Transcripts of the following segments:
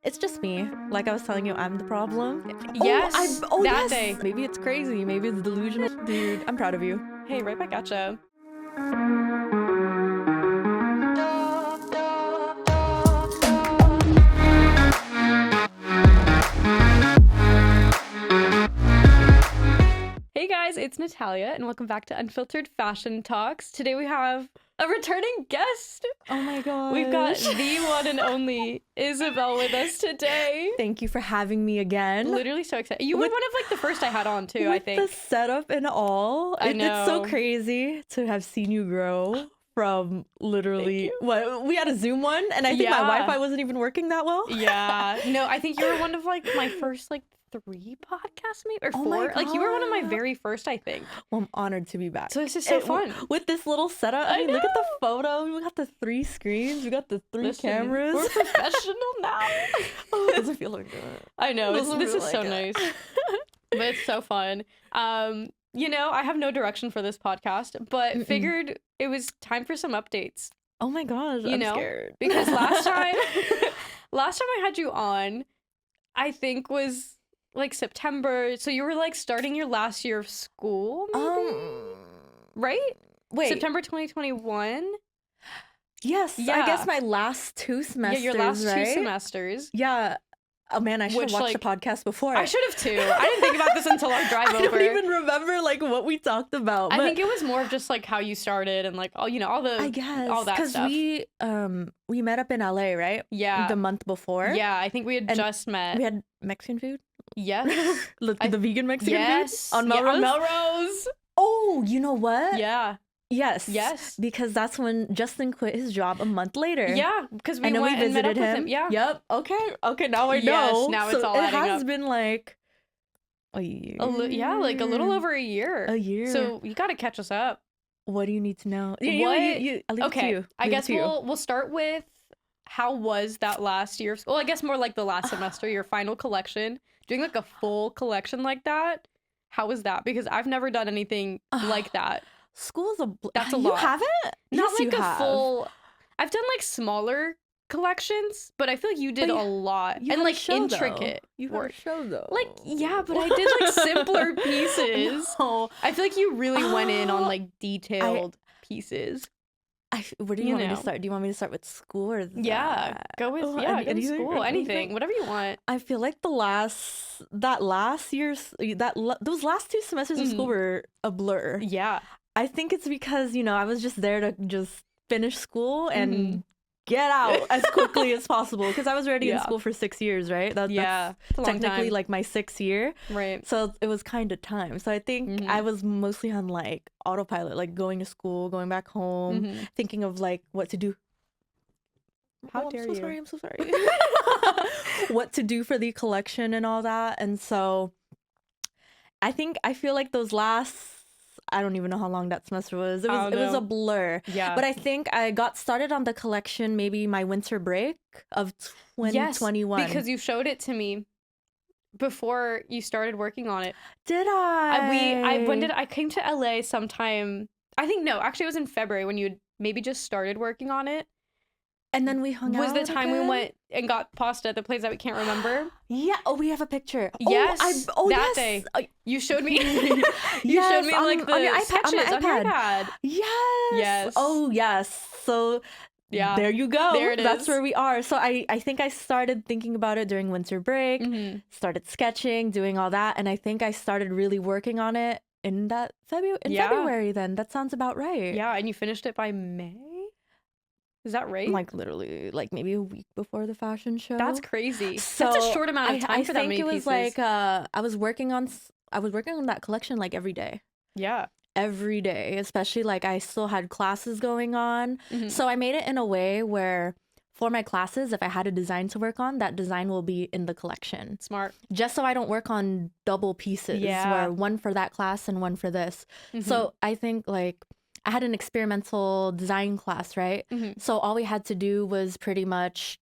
It's just me. Like I was telling you, I'm the problem. Yes, that day. Maybe it's crazy. Maybe it's delusional. Dude, I'm proud of you. Hey, right back at ya. Hey guys, it's Natalia, and welcome back to Unfiltered Fashion Talks. Today we have a returning guest. Oh my god. We've got the one and only Ysabel with us today. Thank you for having me again. Literally so excited. You were one of like the first I had on too, I think. The setup and all. I know. It's so crazy to have seen you grow from literally what we had a Zoom one, and I think my Wi-Fi wasn't even working that well. Yeah. No, I think you were one of like my first like 3 podcasts maybe or 4. Like you were one of my very first, I think. Well, I'm honored to be back. So this is so fun. With this little setup. I mean, look at the photo. We got the 3 screens. We got the 3 cameras. We're professional now. Oh, it doesn't feel like that. I know. This is so nice. But it's so fun. You know, I have no direction for this podcast, but figured it was time for some updates. Oh my gosh, I'm scared. Because last time I had you on, I think was like September. So you were like starting your last year of school, maybe? Right? Wait. September 2021? Yes. Yeah. I guess my last 2 semesters. Yeah, your last 2 right? semesters. Yeah. Oh man, I should have watched the podcast before. I should have too. I didn't think about this until our drive over. I don't even remember like what we talked about. I think it was more of just like how you started and like all all the I guess all that stuff. Because we met up in LA, right? Yeah. The month before. Yeah, I think we had just met. We had Mexican food. Yes. The vegan Mexican food on Melrose. Yeah, on Melrose. Oh, you know what? Yeah. Yes. Because that's when Justin quit his job a month later. Yeah, because we went and met up with him. Yeah. Yep. Okay. Now I know. Yes, now it's all adding up. It has been like a year. Like a little over a year. A year. So you got to catch us up. What do you need to know? I'll leave it to you. I guess we'll start with how was that last year? Well, I guess more like the last semester, your final collection. Doing like a full collection like that. How was that? Because I've never done anything like that. School's that's a lot. You haven't? Not yes, like a full. I've done like smaller collections, but I feel like you did a lot and like intricate. You had a show though. Like but I did like simpler pieces. No. I feel like you really went in on like detailed pieces. Where do you want me to start? Do you want me to start with school or that? Yeah, go with school, anything, whatever you want. I feel like those last 2 semesters of school were a blur. Yeah. I think it's because, I was just there to just finish school and get out as quickly as possible because I was already in school for 6 years, right? That's technically like my 6th year. Right. So it was kind of time. So I think I was mostly on like autopilot, like going to school, going back home, thinking of like what to do. How dare you? I'm so sorry. What to do for the collection and all that. And so I feel like those last, I don't even know how long that semester was. It was a blur. Yeah. But I think I got started on the collection maybe my winter break of 2021. Yes, because you showed it to me before you started working on it. Did I? I came to LA sometime. I think actually it was in February when you had maybe just started working on it. And then we hung out. Was the time we went and got pasta at the place that we can't remember? Yeah. Oh, we have a picture. Yes. That day. You showed me. You showed me like the sketches on your iPad. Yes. Oh, yes. So there you go. There it is. That's where we are. So I think I started thinking about it during winter break, started sketching, doing all that. And I think I started really working on it in February then. That sounds about right. Yeah. And you finished it by May? Is that right? Like literally, like maybe a week before the fashion show. That's crazy. So that's a short amount of time for that many pieces. I think it was like I was working on that collection like every day. Yeah. Every day, especially like I still had classes going on. So I made it in a way where for my classes, if I had a design to work on, that design will be in the collection. Smart. Just so I don't work on double pieces where one for that class and one for this. So I think like I had an experimental design class, right? So all we had to do was pretty much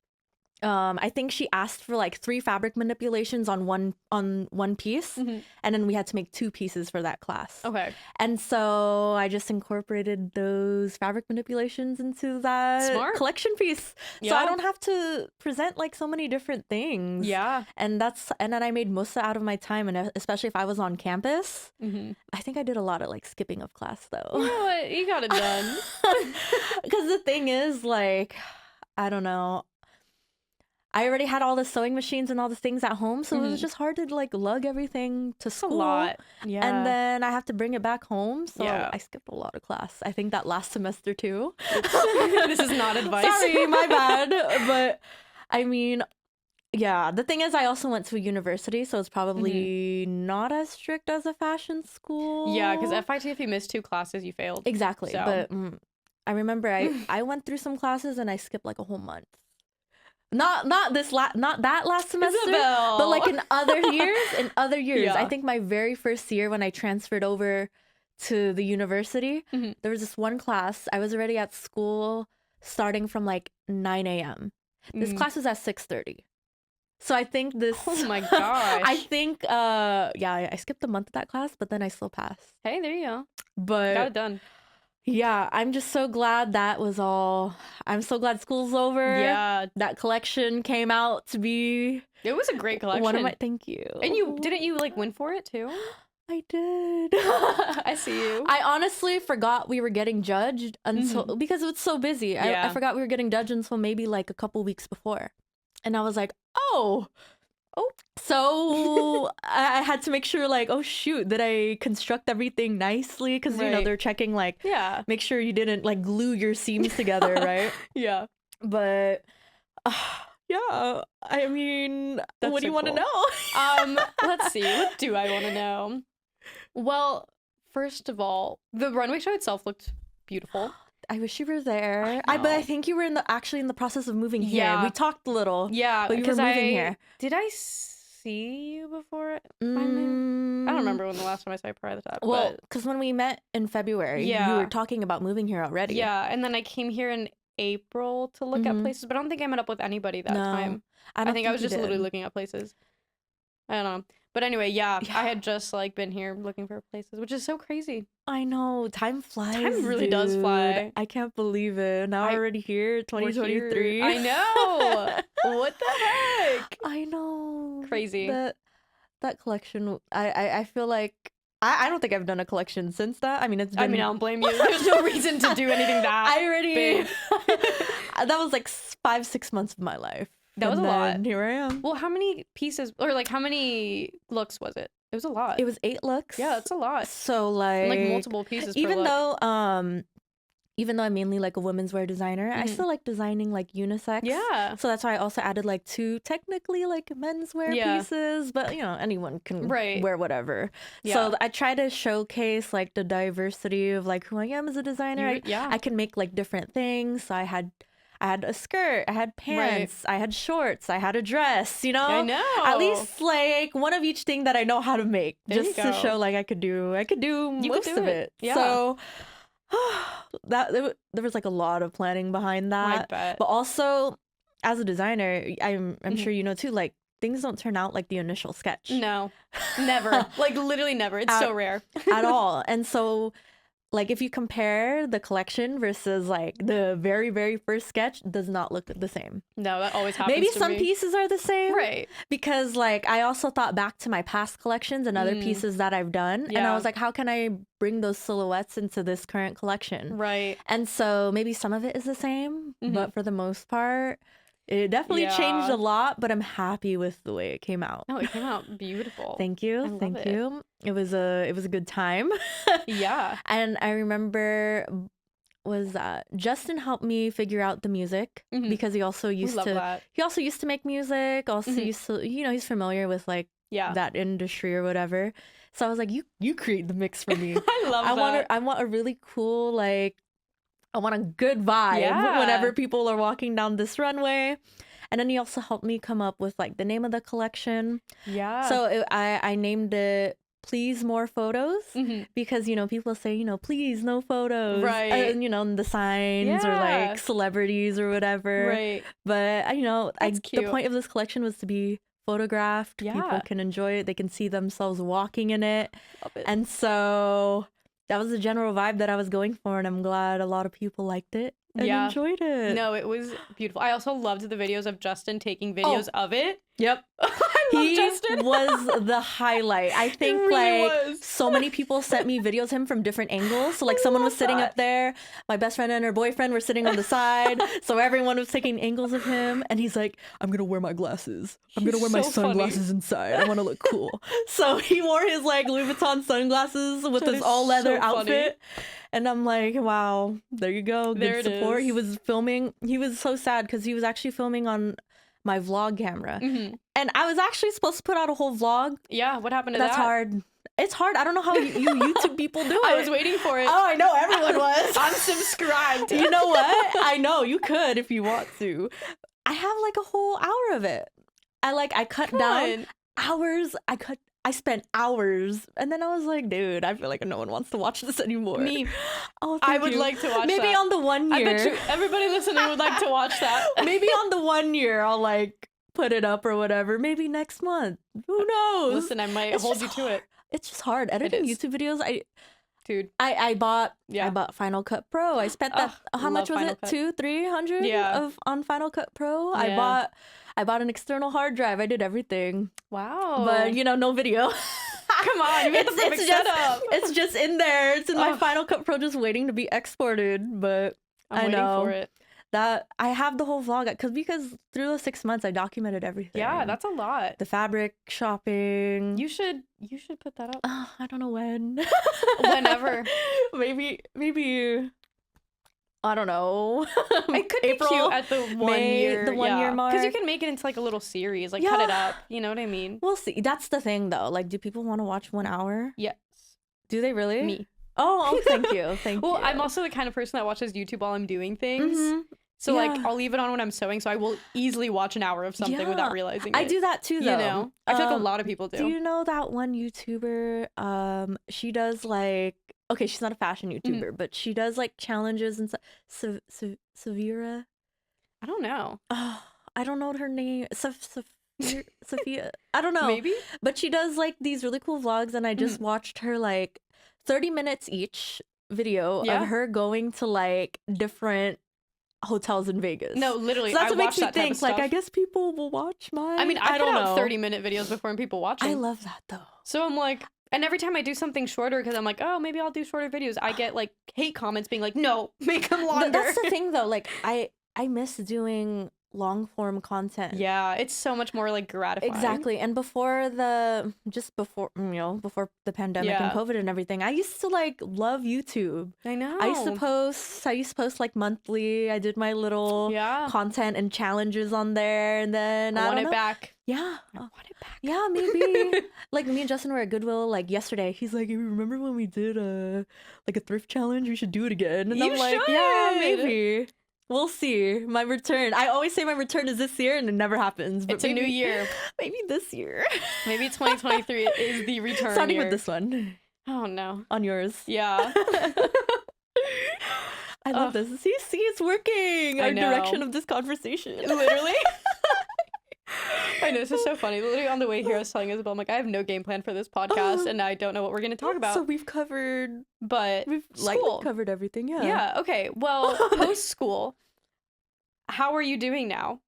I think she asked for like 3 fabric manipulations on one piece, and then we had to make 2 pieces for that class. Okay. And so I just incorporated those fabric manipulations into that collection piece. Yeah. So I don't have to present like so many different things. Yeah. And then I made most out of my time, and especially if I was on campus. I think I did a lot of like skipping of class though. You know what? You got it done. Because the thing is, like, I don't know. I already had all the sewing machines and all the things at home, so it was just hard to like lug everything to school. A lot. Yeah. And then I have to bring it back home, so I skipped a lot of class. I think that last semester too. This is not advice. Sorry, my bad. But I mean, yeah, the thing is, I also went to a university, so it's probably not as strict as a fashion school. Yeah, because FIT, if you missed 2 classes, you failed. Exactly. So. But I remember I went through some classes and I skipped like a whole month. Not that last semester, Ysabel. but like in other years. Yeah. I think my very first year when I transferred over to the university, there was this one class. I was already at school starting from like 9 a.m. This class was at 6:30. So I think this. Oh my gosh. I think I skipped a month of that class, but then I still passed. Hey, there you go. But got it done. Yeah, I'm just so glad that was all. I'm so glad school's over. Yeah. That collection came out to be. It was a great collection. Thank you. And didn't you like win for it too? I did. I see you. I honestly forgot we were getting judged until because it was so busy. Yeah. I forgot we were getting judged until maybe like a couple weeks before. And I was like, oh. So I had to make sure, like, oh shoot, did I construct everything nicely? Because you know they're checking, like, make sure you didn't like glue your seams together, right? Yeah. But yeah, I mean, what do you want to know? Let's see. What do I want to know? Well, first of all, the runway show itself looked beautiful. I wish you were there. But I think you were actually in the process of moving here. Yeah. We talked a little. Yeah, but you were moving here. Did I see you before? I don't remember when the last time I saw you prior to that. Well, because when we met in February, you were talking about moving here already. Yeah, and then I came here in April to look at places, but I don't think I met up with anybody that time. I think I was just literally looking at places. I don't know. But anyway, yeah, I had just like been here looking for places, which is so crazy. I know. Time flies. Time really does fly. I can't believe it. Now we're already here, 2023. I know. What the heck? I know. Crazy. That collection, I feel like I don't think I've done a collection since that. I mean, it's been... I mean, I don't blame you. There's no reason to do anything that big. That was like 5-6 months of my life. That was a lot. Here I am. Well, how many pieces, or like how many looks was it? It was a lot. It was 8 looks. Yeah, that's a lot. So like multiple pieces per even look. Even though I'm mainly like a women's wear designer, I still like designing like unisex. Yeah. So that's why I also added like 2 technically like menswear pieces, but you know, anyone can wear whatever. Yeah. So I try to showcase like the diversity of like who I am as a designer. I can make like different things. So I had a skirt, I had pants, I had shorts, I had a dress, you know? I know. At least like one of each thing that I know how to make. Just to show like I could do most of it. Yeah. So there was like a lot of planning behind that. I bet. But also as a designer, I'm sure you know too, like things don't turn out like the initial sketch. No. Never. Like literally never. It's so rare. At all. And so like if you compare the collection versus like the very, very first sketch, does not look the same. No, that always happens. Maybe some pieces are the same. Right. Because like I also thought back to my past collections and other pieces that I've done. Yeah. And I was like, how can I bring those silhouettes into this current collection? Right. And so maybe some of it is the same, but for the most part, it definitely changed a lot, but I'm happy with the way it came out. No, it came out beautiful. Thank you. Thank you. It was a good time. Yeah. And I remember Justin helped me figure out the music because he also used to make music, also used to, you know, he's familiar with like that industry or whatever. So I was like, you create the mix for me. I love that. I want a really cool like I want a good vibe whenever people are walking down this runway. And then he also helped me come up with like the name of the collection. Yeah. So I named it please more photos because, you know, people say, you know, please no photos. Right. You know, the signs or like celebrities or whatever. Right. But, you know, the point of this collection was to be photographed. Yeah. People can enjoy it. They can see themselves walking in it. Love it. And so that was the general vibe that I was going for. And I'm glad a lot of people liked it. And enjoyed it. No, it was beautiful. I also loved the videos of Justin taking videos of it. Yep. He was the highlight. I think so many people sent me videos of him from different angles. So like someone was sitting up there, my best friend and her boyfriend were sitting on the side. So everyone was taking angles of him. And he's like, I'm going to wear my glasses. I'm going to wear my sunglasses inside. I want to look cool. So he wore his like Louis Vuitton sunglasses with his all leather outfit. And I'm like, wow, there you go. Good support. He was filming. He was so sad because he was actually filming on my vlog camera. And I was actually supposed to put out a whole vlog. Yeah, what happened to that? That's hard. It's hard. I don't know how you YouTube people do it. I was waiting for it. Oh, I know. Everyone was. I'm subscribed. You know what? I know. You could if you want to. I have like a whole hour of it. I cut down hours. I spent hours, and then I was like, dude, I feel like no one wants to watch this anymore. Me. Oh, I would like to watch Maybe that. on the 1 year. I bet you everybody listening would like to watch that. Maybe on the 1 year, I'll like put it up or whatever. Maybe next month. Who knows? Listen, I might hold you to it. It's just hard. Editing YouTube videos, I bought Final Cut Pro. I spent that. How much was it? $200-300 on Final Cut Pro. Yeah. I bought an external hard drive. I did everything. Wow. But no video. Come on, you made the perfect setup. It's just in there. It's in my Final Cut Pro, just waiting to be exported. But I'm waiting for it. That I have the whole vlog because through the 6 months I documented everything. Yeah, that's a lot. The fabric shopping. You should put that up. I don't know when. Whenever. Maybe. I don't know. It could be cute at the 1 year. The 1 year mark. Because you can make it into like a little series, like cut it up. You know what I mean? We'll see. That's the thing though. Like, do people want to watch 1 hour? Yes. Do they really? Me. Oh, thank you. Thank you. Well, I'm also the kind of person that watches YouTube while I'm doing things. So like I'll leave it on when I'm sewing, so I will easily watch an hour of something without realizing it. I do that too, though. You know? I feel like a lot of people do. Do you know that one YouTuber? She does like, okay, she's not a fashion YouTuber, but she does like challenges and stuff. Severa? I don't know. I don't know her name. Sophia. I don't know. Maybe. But she does like these really cool vlogs, and I just watched her like 30 minutes each video of her going to like different hotels in Vegas. No, literally. So that's what makes me think. Like, I guess people will watch mine. I mean, I don't know. 30-minute videos before and people watch them. I love that though. So I'm like, and every time I do something shorter, because I'm like, oh, maybe I'll do shorter videos, I get like hate comments being like, no, make them longer. That's the thing though. Like, I miss doing long form content. Yeah, it's so much more like gratifying. Exactly. And before the pandemic and COVID and everything, I used to like love YouTube. I know. I used to post like monthly. I did my little content and challenges on there, and then I want it back. Yeah. I want it back. Yeah, maybe. Like me and Justin were at Goodwill like yesterday. He's like, you remember when we did a thrift challenge? We should do it again. And I'm like, yeah, maybe. We'll see. My return. I always say my return is this year, and it never happens. But it's a new year. Maybe this year. Maybe 2023 is the return Starting year. with this one. Oh, no. On yours. Yeah. I love this. See, it's working. Our direction of this conversation. Literally. I know, this is so funny. Literally on the way here, I was telling Ysabel, I'm like, I have no game plan for this podcast, and I don't know what we're going to talk about. So we've covered... But we've covered everything, yeah. Yeah, okay. Well, post-school, how are you doing now?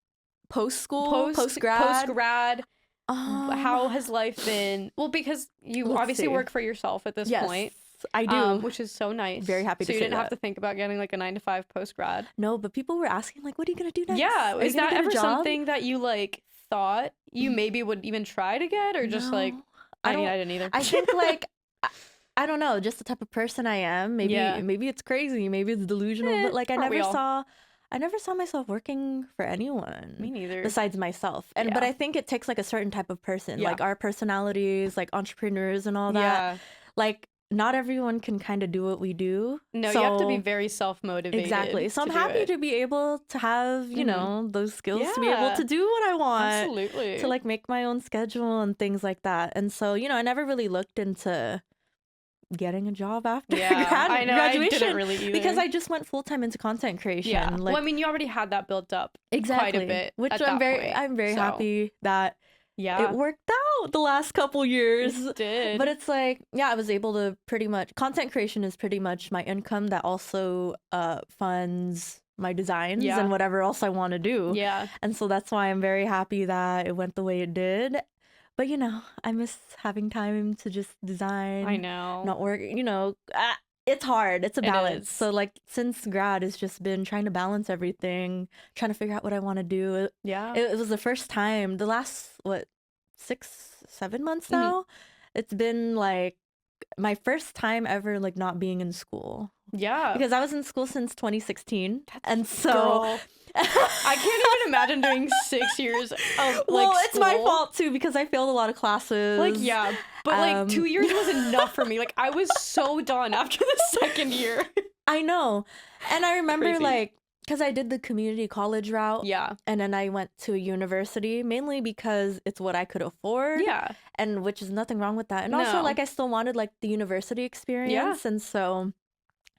Post-school? Post-grad? Post-grad. How has life been? Well, because you obviously work for yourself at this point. I do. Which is so nice. Very happy to say that. So you didn't have to think about getting like a 9-to-5 post-grad. No, but people were asking like, what are you going to do next? Yeah. Is that ever something that you like thought you maybe would even try to get, or just like, I didn't either. I think like, I don't know, just the type of person I am. Maybe it's crazy. Maybe it's delusional, but like I never saw myself working for anyone. Me neither. Besides myself. But I think it takes like a certain type of person, like our personalities, like entrepreneurs and all that. Like not everyone can kind of do what we do. No, you have to be very self-motivated. Exactly. So I'm happy to be able to have, you know, those skills to be able to do what I want. Absolutely. To like make my own schedule and things like that. And so, you know, I never really looked into getting a job after graduation. I didn't really either. Because I just went full-time into content creation. Yeah. Like, well, I mean, you already had that built up exactly, quite a bit. Which I'm very happy that it worked out the last couple years. It did. But it's like, I was able to pretty much, content creation is pretty much my income that also funds my designs and whatever else I want to do. Yeah. And so that's why I'm very happy that it went the way it did. But, you know, I miss having time to just design. I know. Not work, you know, it's hard. It's a balance. So like since grad, it's just been trying to balance everything, trying to figure out what I want to do. Yeah. It was the first time, the last, 6-7 months now, it's been like my first time ever like not being in school. Yeah. Because I was in school since 2016. And so I can't even imagine doing 6 years of well, like, it's my fault too because I failed a lot of classes. Like, yeah. But like 2 years was enough for me. Like I was so done after the second year. I know. And I remember like, because I did the community college route. Yeah. And then I went to a university mainly because it's what I could afford. Yeah. And which is nothing wrong with that. And also like I still wanted like the university experience. Yeah. And so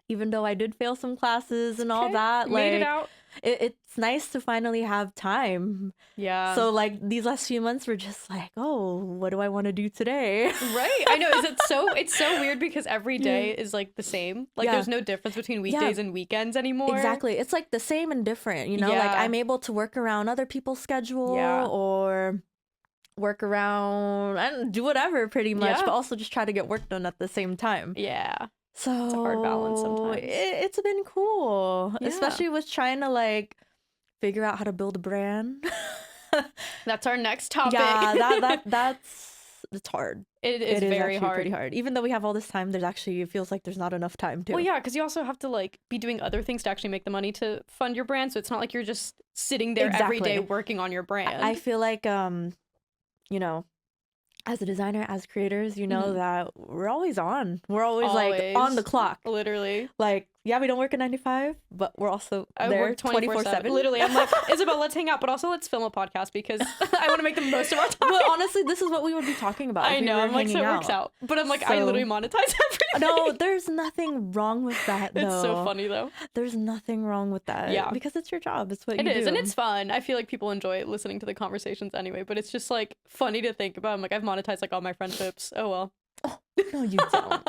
even though I did fail some classes and all that, you like made it out. It's nice to finally have time. Yeah. So like these last few months were just like, oh, what do I want to do today? Right. I know. It's so weird because every day is like the same. Like there's no difference between weekdays and weekends anymore. Exactly. It's like the same and different, you know? Like I'm able to work around other people's schedule or work around and do whatever pretty much, but also just try to get work done at the same time. Yeah. So it's a hard balance sometimes. It's been cool, especially with trying to like figure out how to build a brand. That's our next topic. Yeah, it's hard. It is very hard. Pretty hard. Even though we have all this time, it feels like there's not enough time to. Well, yeah, because you also have to like be doing other things to actually make the money to fund your brand. So it's not like you're just sitting there every day working on your brand. I feel like you know, as a designer, as creators, you know that we're always on. We're always like on the clock. Literally. Like, we don't work a 9 to 5, but we're also there 24/7. Literally, I'm like, Ysabel, let's hang out, but also let's film a podcast because I want to make the most of our time. But honestly, this is what we would be talking about. I know, I'm like, so it works out. But I'm like, I literally monetize everything. No, there's nothing wrong with that, though. It's so funny, though. There's nothing wrong with that. Yeah. Because it's your job. It's what you do. It is, and it's fun. I feel like people enjoy listening to the conversations anyway, but it's just like funny to think about. I'm like, I've monetized like all my friendships. Oh, well. Oh, no, you don't.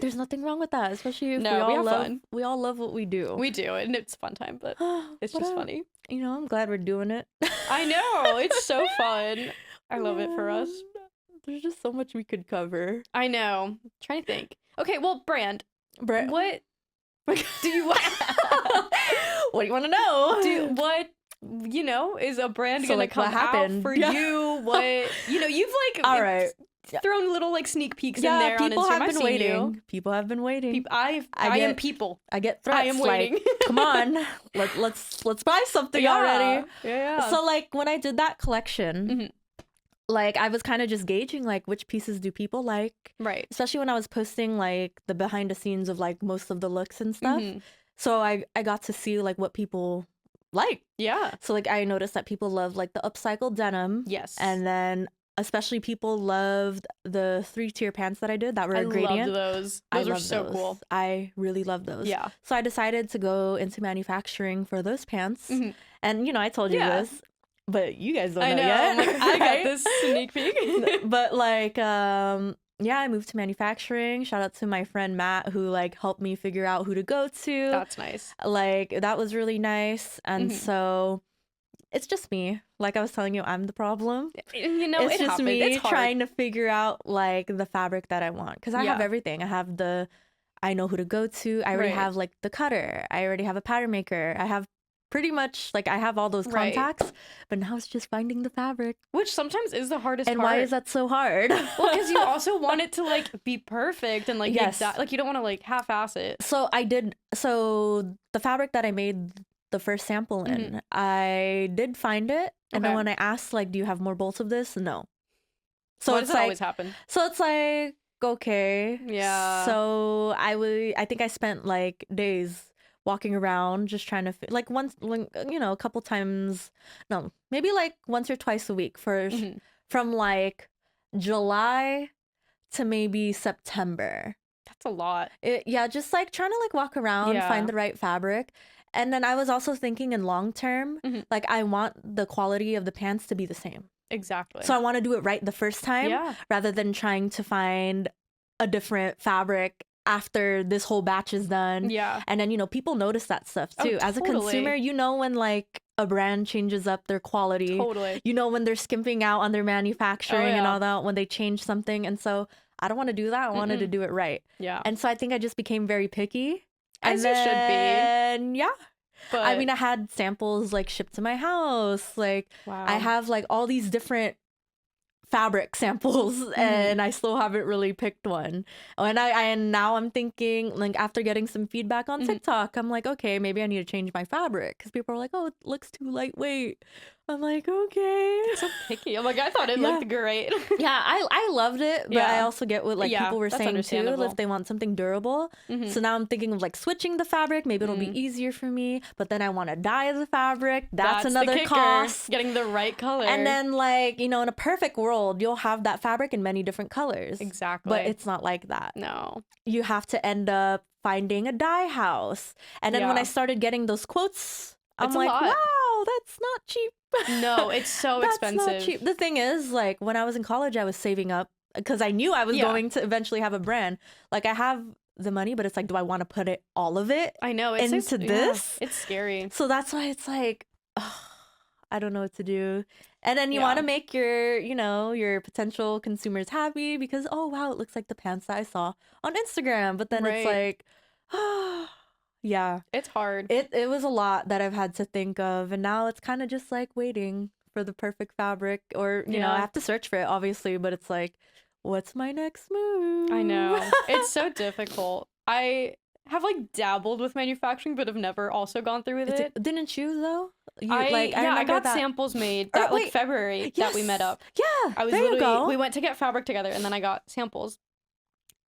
There's nothing wrong with that, especially if we all love what we do. We do, and it's a fun time, but it's just funny. You know, I'm glad we're doing it. I know. It's so fun. I love it for us. There's just so much we could cover. I know. I'm trying to think. Okay, well, brand. What do you want? What do you want to know? What is a brand gonna come out for you? What you've like all right. Thrown little like sneak peeks in there on Instagram. People have been waiting. People have been waiting. I am people. I get threats. I am waiting. Like, come on, let's buy something already. Yeah. So like when I did that collection, like I was kind of just gauging like which pieces do people like, right? Especially when I was posting like the behind the scenes of like most of the looks and stuff. So I got to see like what people like. Yeah. So like I noticed that people love like the upcycled denim. Yes. And then especially people loved the 3-tier pants that I did that were a gradient. I loved those. Those were so cool. I really love those. Yeah. So I decided to go into manufacturing for those pants. And I told you this, but you guys don't know yet. Like, I got this sneak peek. But like, I moved to manufacturing. Shout out to my friend Matt who like helped me figure out who to go to. That's nice. Like that was really nice. And so it's just me. Like I was telling you, I'm the problem. It's just me trying to figure out like the fabric that I want. Because I have everything. I know who to go to. I already have like the cutter. I already have a pattern maker. I have pretty much like I have all those contacts. But now it's just finding the fabric. Which sometimes is the hardest part. And why is that so hard? Well, because you also want it to like be perfect and like like you don't want to like half-ass it. So I did. So the fabric that I made the first sample in, I did find it. And then when I asked like, do you have more bolts of this? No. So why it's does that like, always happen? So it's like, okay. Yeah. So I think I spent like days walking around just trying to like once, you know, a couple times, no, maybe like once or twice a week for from like July to maybe September. That's a lot. Yeah, just like trying to like walk around, find the right fabric. And then I was also thinking in long term, like I want the quality of the pants to be the same. Exactly. So I want to do it right the first time rather than trying to find a different fabric after this whole batch is done. Yeah. And then, you know, people notice that stuff too. As a consumer, you know when like a brand changes up their quality. Totally. You know when they're skimping out on their manufacturing and all that, when they change something. And so I don't want to do that. I wanted to do it right. Yeah. And so I think I just became very picky. As you should be. And yeah. But I mean, I had samples like shipped to my house. Like I have like all these different fabric samples and I still haven't really picked one. And now I'm thinking, like, after getting some feedback on TikTok, I'm like, okay, maybe I need to change my fabric because people are like, oh, it looks too lightweight. I'm like, okay. So picky. I'm like, I thought it looked great. Yeah, I loved it, but I also get what like people were saying too, if they want something durable. So now I'm thinking of like switching the fabric. Maybe it'll be easier for me, but then I want to dye the fabric. That's another cost. Getting the right color. And then like, you know, in a perfect world, you'll have that fabric in many different colors. Exactly. But it's not like that. No. You have to end up finding a dye house. And then when I started getting those quotes, I'm like, wow, that's not cheap. No, it's so expensive. Not cheap. The thing is, like, when I was in college, I was saving up because I knew I was going to eventually have a brand. Like, I have the money, but it's like, do I want to put all of it into this? It's scary. So that's why it's like, I don't know what to do. And then you want to make your, you know, your potential consumers happy because, oh, wow, it looks like the pants that I saw on Instagram. But then it's like, yeah, it's hard. It was a lot that I've had to think of, and now it's kind of just like waiting for the perfect fabric, or you know, I have to search for it, obviously, but it's like, what's my next move? I know. It's so difficult. I have like dabbled with manufacturing, but have never also gone through with it. Didn't you though? I got samples made that like February that we met up. Yeah, I was literally we went to get fabric together, and then I got samples.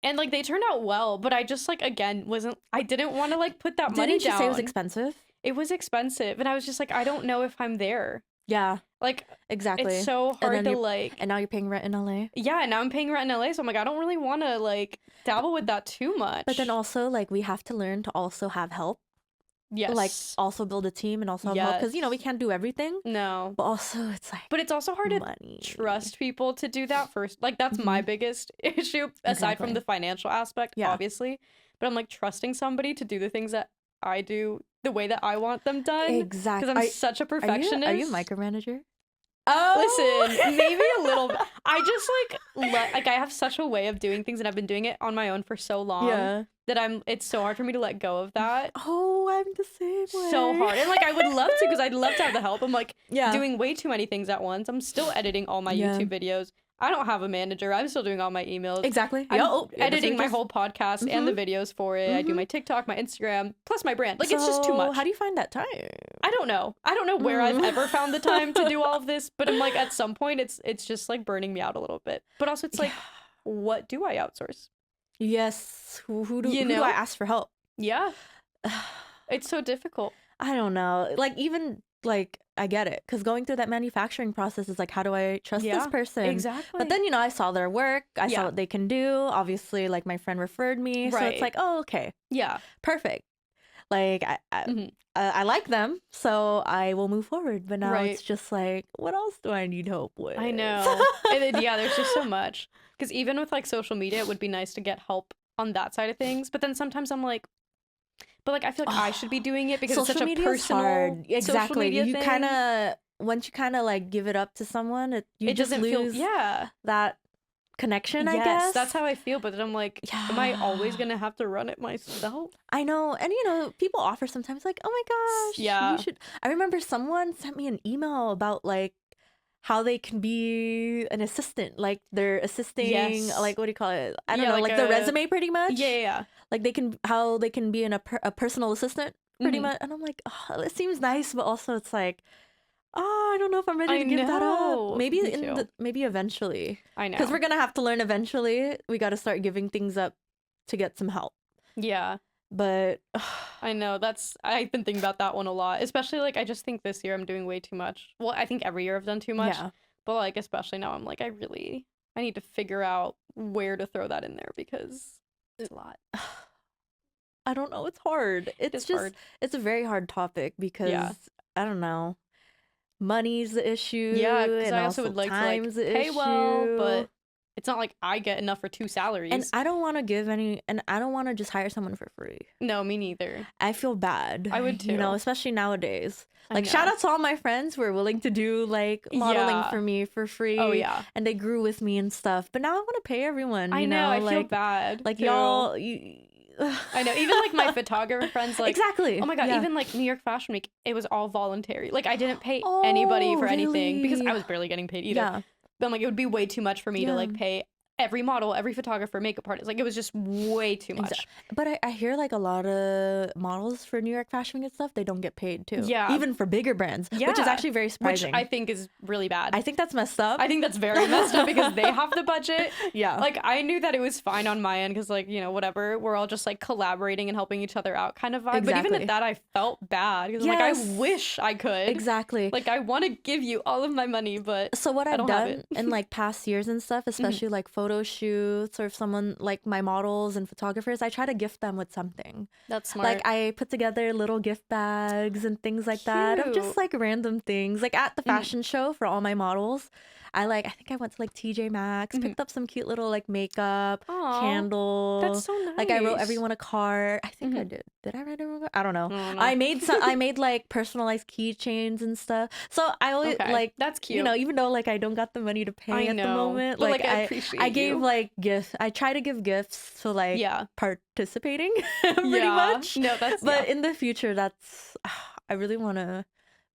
And, like, they turned out well, but I just, like, again, I didn't want to, like, put that money down. Didn't you say it was expensive? It was expensive. And I was just like, I don't know if I'm there. Yeah. Like, exactly. It's so hard to, like... And now you're paying rent in LA. Yeah, and now I'm paying rent in LA, so I'm like, I don't really want to, like, dabble with that too much. But then also, like, we have to learn to also have help. Yes. Like, also build a team and also have help. Because, you know, we can't do everything. No. But also, it's like... But it's also hard to trust people to do that first. Like, that's my biggest issue, aside from the financial aspect, obviously. But I'm, like, trusting somebody to do the things that I do the way that I want them done. Exactly. Because I'm such a perfectionist. Are you a micromanager? Oh, listen, maybe a little bit. I just like I have such a way of doing things, and I've been doing it on my own for so long that it's so hard for me to let go of that. Oh, I'm the same way. So hard. And like I would love to, because I'd love to have the help. I'm like doing way too many things at once. I'm still editing all my YouTube videos. I don't have a manager. I'm still doing all my emails. Exactly. I'm editing my whole podcast and the videos for it. I do my TikTok, my Instagram, plus my brand. Like, it's just too much. How do you find that time? I don't know. I don't know where I've ever found the time to do all of this, but I'm like, at some point, it's just like burning me out a little bit. But also, it's like, what do I outsource? Yes. Who do I ask for help? Yeah. It's so difficult. I don't know. Like, even like, I get it, because going through that manufacturing process is like, how do I trust this person? Exactly. But then, you know, I saw their work. I saw what they can do. Obviously, like, my friend referred me. So it's like, oh, okay. Yeah. Perfect. Like, I like them, so I will move forward. But now it's just like, what else do I need help with? I know. There's just so much. Because even with, like, social media, it would be nice to get help on that side of things. But then sometimes I'm like, but like I feel like I should be doing it because it's such a personal hard. Exactly. You kind of, once you kind of like give it up to someone, it just doesn't lose that connection. I guess that's how I feel. But then I'm like, am I always gonna have to run it myself? I know. And you know, people offer sometimes like, oh my gosh, you should. I remember someone sent me an email about like how they can be an assistant, like they're assisting, like, what do you call it? I don't know, like the resume pretty much. Yeah. Like how they can be a personal assistant pretty much. And I'm like, oh, it seems nice, but also it's like, oh, I don't know if I'm ready to give that up. Maybe Me maybe eventually. I know. Because we're gonna have to learn eventually. We got to start giving things up to get some help. Yeah. But I know, I've been thinking about that one a lot. Especially, like, I just think this year I'm doing way too much. Well, I think every year I've done too much. Yeah. But, like, especially now, I'm like, I need to figure out where to throw that in there because it's a lot. I don't know. It's hard. It's just hard. It's a very hard topic because I don't know. Money's the issue. Yeah, because I also would like to like pay well, but it's not like I get enough for 2 salaries. And I don't want to just hire someone for free. No, me neither. I feel bad. I would too. You know, especially nowadays. Like, shout out to all my friends who are willing to do, like, modeling for me for free. Oh, yeah. And they grew with me and stuff. But now I want to pay everyone, I know, I feel bad. Like, too. y'all... I know, even, like, my photographer friends, like... Exactly. Oh, my God, even, like, New York Fashion Week, it was all voluntary. Like, I didn't pay anybody for anything because I was barely getting paid either. Yeah. But I'm like, it would be way too much for me to, like, pay every model, every photographer, makeup artist. Like, it was just way too much. Exactly. But I hear, like, a lot of models for New York Fashion Week and stuff, they don't get paid, too. Yeah. Even for bigger brands. Yeah. Which is actually very surprising. Which I think is really bad. I think that's messed up. I think that's very messed up because they have the budget. Yeah. Like, I knew that it was fine on my end because, like, you know, whatever. We're all just, like, collaborating and helping each other out kind of vibe. Exactly. But even at that, I felt bad because, like, I wish I could. Exactly. Like, I want to give you all of my money, but so what I've done in, like, past years and stuff, especially, like, photo shoots, or if someone like my models and photographers, I try to gift them with something. That's smart. Like, I put together little gift bags and things like that of just like random things. Like at the fashion show for all my models, I think I went to like TJ Maxx, picked up some cute little like makeup, candles. That's so nice. Like I wrote everyone a card. I think I did. Did I write everyone a card? I don't know. I made like personalized keychains and stuff. So I always like, that's cute. You know, even though like I don't got the money to pay at the moment, but, like I appreciate I gave like gifts. I try to give gifts to like participating pretty much. No, that's but in the future, that's I really want to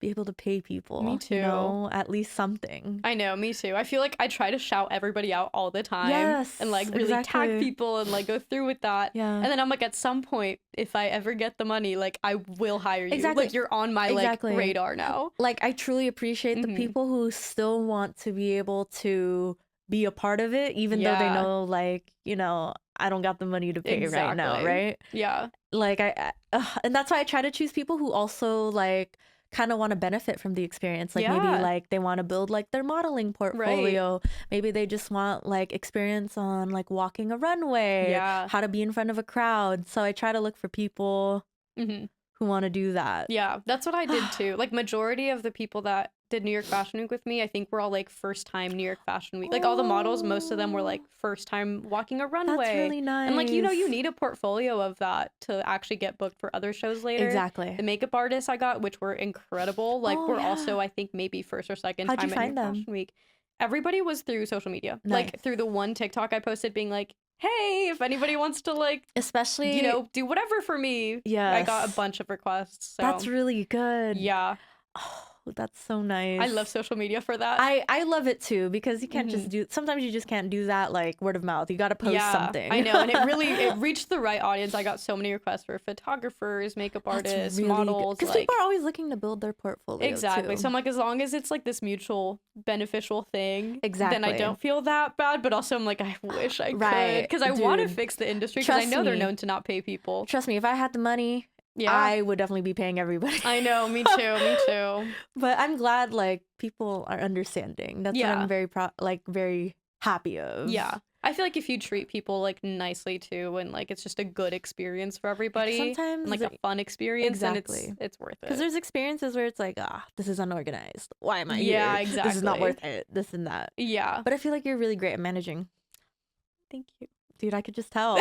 be able to pay people. Me too. You know, at least something. I know, me too. I feel like I try to shout everybody out all the time. Yes, and like really tag people and like go through with that. Yeah. And then I'm like, at some point, if I ever get the money, like I will hire you. Exactly. Like you're on my like radar now. Like I truly appreciate the people who still want to be able to be a part of it, even though they know, like, you know, I don't got the money to pay right now, right? Yeah. Like and that's why I try to choose people who also like kind of want to benefit from the experience. Like maybe like they want to build like their modeling portfolio. Maybe they just want like experience on like walking a runway, how to be in front of a crowd. So I try to look for people who want to do that. Yeah, that's what I did too. Like majority of the people that did New York Fashion Week with me, I think we're all like first time New York Fashion Week. Like all the models, most of them were like first time walking a runway. That's really nice. And like, you know, you need a portfolio of that to actually get booked for other shows later. Exactly. The makeup artists I got, which were incredible, like were also, I think, maybe first or second How'd time you at find New York them? Fashion Week. Everybody was through social media. Nice. Like through the one TikTok I posted being like, hey, if anybody wants to like, especially, you know, do whatever for me. Yeah. I got a bunch of requests. So. That's really good. Yeah. Oh, that's so nice. I love social media for that. I love it too, because you can't just do, sometimes you just can't do that like word of mouth. You got to post something. I know. And it reached the right audience. I got so many requests for photographers, makeup artists, really models. Because people are always looking to build their portfolio. Exactly. Too. So I'm like, as long as it's like this mutual beneficial thing, exactly, then I don't feel that bad. But also I'm like, I wish I could. Because I want to fix the industry, because I know they're known to not pay people. Trust me, if I had the money, I would definitely be paying everybody. I know, me too. But I'm glad like people are understanding. That's what I'm very very happy of. Yeah. I feel like if you treat people like nicely too, and like it's just a good experience for everybody, sometimes and, like a fun experience, and exactly, it's worth it. Because there's experiences where it's like, this is unorganized. Why am I here? Yeah, exactly. This is not worth it. This and that. Yeah. But I feel like you're really great at managing. Thank you, dude. I could just tell.